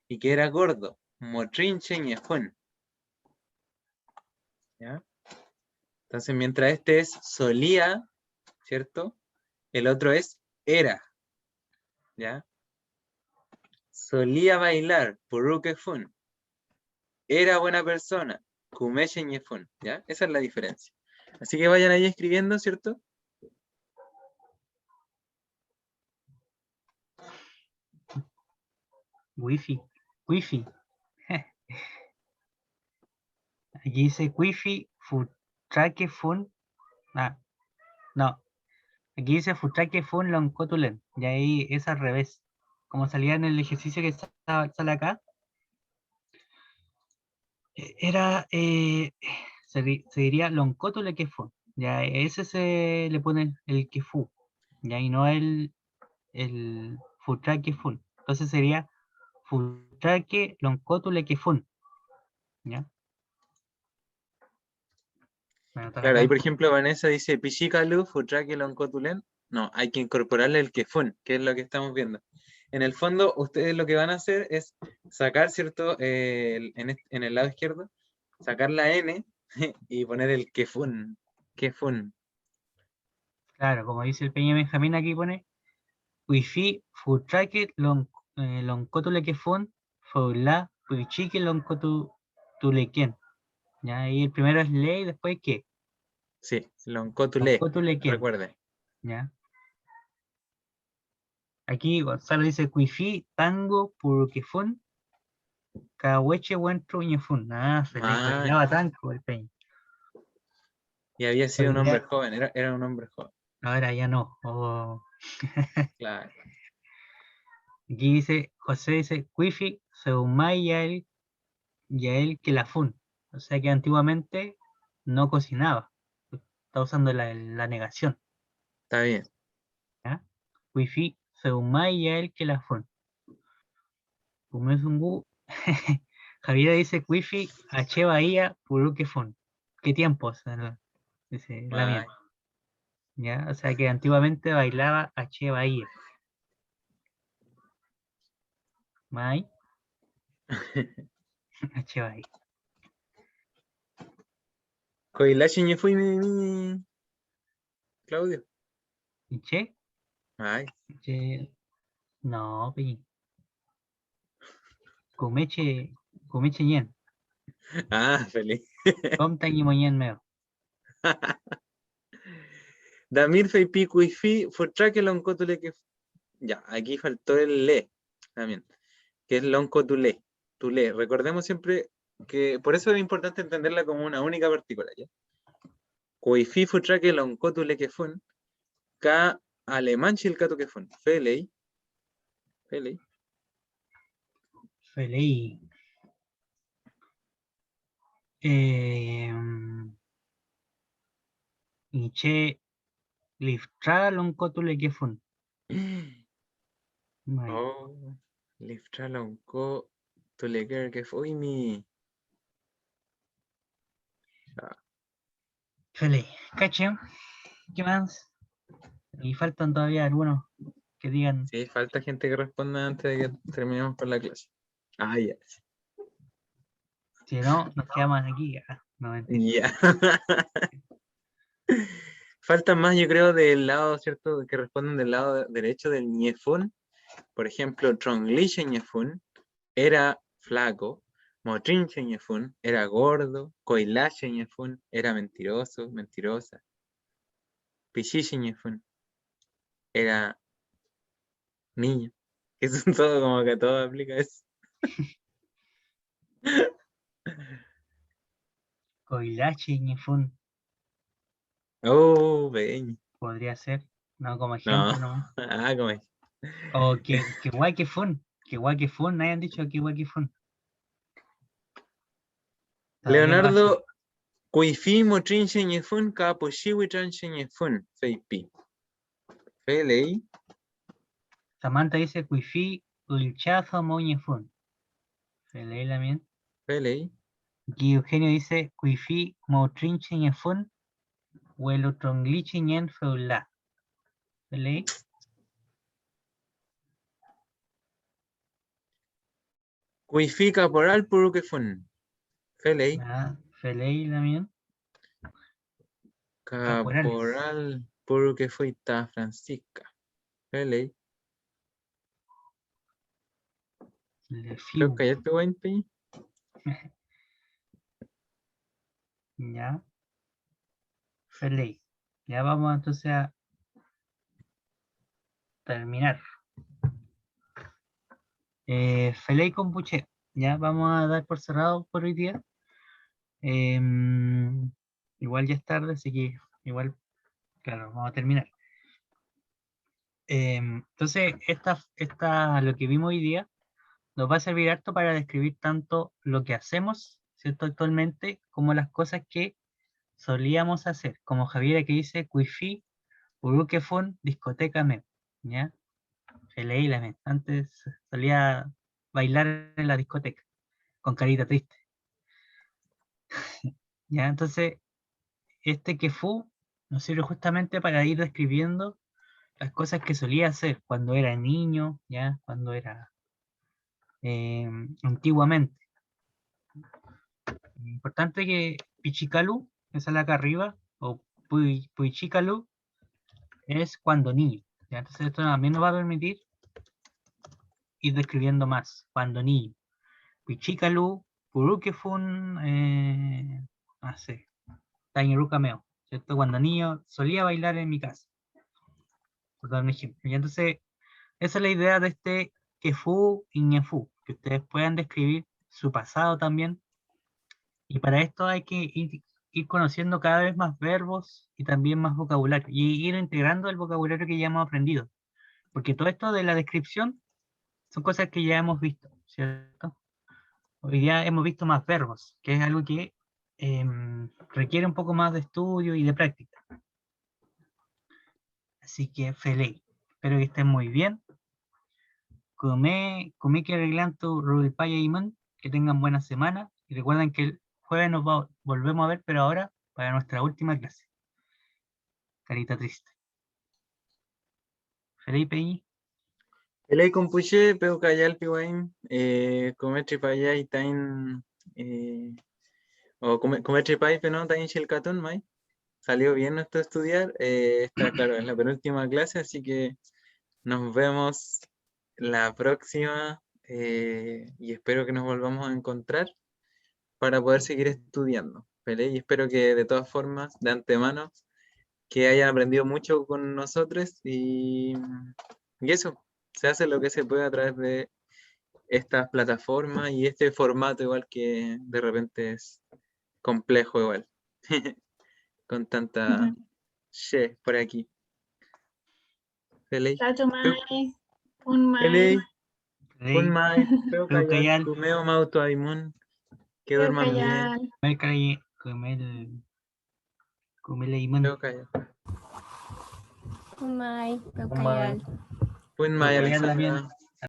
y que era gordo, motrinche fun. ¿Ya? Entonces, mientras este es solía, ¿cierto? El otro es era, ¿ya? Solía bailar, puruke fun. Era buena persona, kumeche fun, ¿ya? Esa es la diferencia. Así que vayan ahí escribiendo, ¿cierto? Wifi. Aquí dice Wifi, Futrake Fun. Ah, no. Aquí dice Futrake Fun Loncotulen. Y ahí es al revés. Como salía en el ejercicio que sale acá. Era, se diría Loncotule que Fun. Ya ese se le pone el que fu. Ya y no el Futrake Fun. Entonces sería Futrake Loncotule que Fun. ¿Ya? Voy a anotar Claro, ahí acá. por ejemplo Vanessa dice Pichikalu, Futrake Loncotulen. No, hay que incorporarle el Kefun, que es lo que estamos viendo. En el fondo, ustedes lo que van a hacer es sacar, ¿cierto? En el lado izquierdo, sacar la N y poner el Kefun. Kefun. Claro, como dice el Peña Benjamín, aquí pone Wifi Futrake Loncotule que Fun Foula Puichique Loncotulekien. Ya ahí el primero es le y después que. Sí, Loncotule, Loncotulekien. recuerde. Ya. Aquí Gonzalo dice Wifi Tango Purukefun Kaweche Wentru Ñefun. Ah, feliz, Ah, bailaba tango el Peña. y había sido un hombre Bailaba- joven, era un hombre joven. Ahora ya no. Oh. Claro. Aquí dice, José dice, Wifi, Seumay Yael que la fun. O sea que antiguamente no cocinaba. Está usando la negación. Está bien. ¿Ya? Wifi, Seumay Yael que la fun. Kumesungu. Javier dice, Wifi, H Bahía, Puruque fun. ¿Qué tiempos? Dice la Ay. mía. ¿Ya? O sea que antiguamente bailaba H Bahía. Mai, H Bahía. Koilashi me fui mi Claudio. ¿Y che? Ay. Che, no, pi. Kumeche, Kumeche Yen. Ah, feliz. Comta y Moyen meo. Damir fei pico y fi, fortraque loncotule que. Ya, aquí faltó el le también, que es loncotule. Tule. Recordemos siempre que por eso es importante entenderla como una única partícula, ¿ya? Coifi fortraque loncotule que fun, ka alemán chilcato que fun. Felei, felei. Feliz. Eh, y che, liftra loncotule que fun. Mai. Oh, liftra loncotule que fue mi. Ah, Feliz. ¿Caché? ¿Qué más? Y faltan todavía algunos que digan, sí, falta gente que responda antes de que terminemos con la clase. Ah, ya. si no, nos quedamos aquí. Ah, no, mentira. Ya. Faltan más, yo creo, del lado, ¿cierto? Que responden del lado derecho del Ñefun. Por ejemplo, Tronglish Ñefun era flaco. Motrinche Ñefun era gordo. Coilache Ñefun era mentiroso, mentirosa. Pichichi Ñefun era niño. Eso es todo, como que todo aplica eso. Coilache Ñefun. Oh, pequeño. Podría ser. No, como No, ejemplo nomás. ah, como es. O que guay que fun. Que guay que fun. Nadie han dicho que guay que fun. Todavía no hace. Leonardo Kuifi Motrinche Ñefun Kaposhiwi Tranche Ñefun. Feipi. Felei. Samantha dice Wifi, Ulchazo Moñefun. Feliz también. Feley. Aquí Eugenio dice, Cuifi mo trinchen en fun, huelo tronglichen en feula. ¿Feley? Cuifi caporal puro que fun. Feley. Ah, Feley también. Caporales. Caporal puro que fue ta Francisca. Feley. Le Creo fiu. que ya te voy a impedir. Ya. Feley. Ya vamos entonces a terminar. Feley con Puché. Ya vamos a dar por cerrado por hoy día. Igual ya es tarde, así que igual, claro, vamos a terminar. Entonces, lo que vimos hoy día nos va a servir harto para describir tanto lo que hacemos, ¿cierto? Actualmente, como las cosas que solíamos hacer, como Javiera que dice, Cuifi, Urukefun, discoteca me, ¿ya? Se leí la mente. Antes solía bailar en la discoteca, con carita triste, ¿ya? Entonces, este que fu nos sirve justamente para ir describiendo las cosas que solía hacer cuando era niño, ¿ya? Cuando era antiguamente. Importante que Pichicalu, que sale acá arriba, o Puichicalu, es cuando niño. ¿Ya? Entonces esto también nos va a permitir ir describiendo más, cuando niño. Pichicalu, Purukefun, no sé, Tairukameo, ¿cierto? Cuando niño solía bailar en mi casa, por dar un ejemplo. Y entonces, esa es la idea de este Kefu y Ñefu, que ustedes puedan describir su pasado también. Y para esto hay que ir conociendo cada vez más verbos y también más vocabulario, y ir integrando el vocabulario que ya hemos aprendido. Porque todo esto de la descripción son cosas que ya hemos visto, ¿cierto? Hoy día hemos visto más verbos, que es algo que requiere un poco más de estudio y de práctica. Así que feliz. Espero que estén muy bien. Come que arreglan tu Rubipaya y Man. Que tengan buena semana. Y recuerden que el jueves volvemos a ver, pero ahora para nuestra última clase. Carita triste. Felipe y Feley con puché, peo cayal piwain. Comer tripaya y tain. O comer tripaya, pero no tain shilkatun, mai. Salió bien nuestro estudiar. Está claro, es la penúltima clase, así que nos vemos la próxima y espero que nos volvamos a encontrar para poder seguir estudiando. ¿Vale? Y espero que de todas formas, de antemano, que hayan aprendido mucho con nosotros y eso, se hace lo que se puede a través de estas plataformas y este formato igual que de repente es complejo igual, con tanta she por aquí. ¿Vale? Chacho mai, un mai, ¿Vale? Un Rey, mai, veo callar, Cayal, Kumeo Mauto Aimun, que creo duerman que bien, ya, Comer Limón. veo callar. Umay, Un mai, Peucayal. un mai, Cayal también. Alexandra.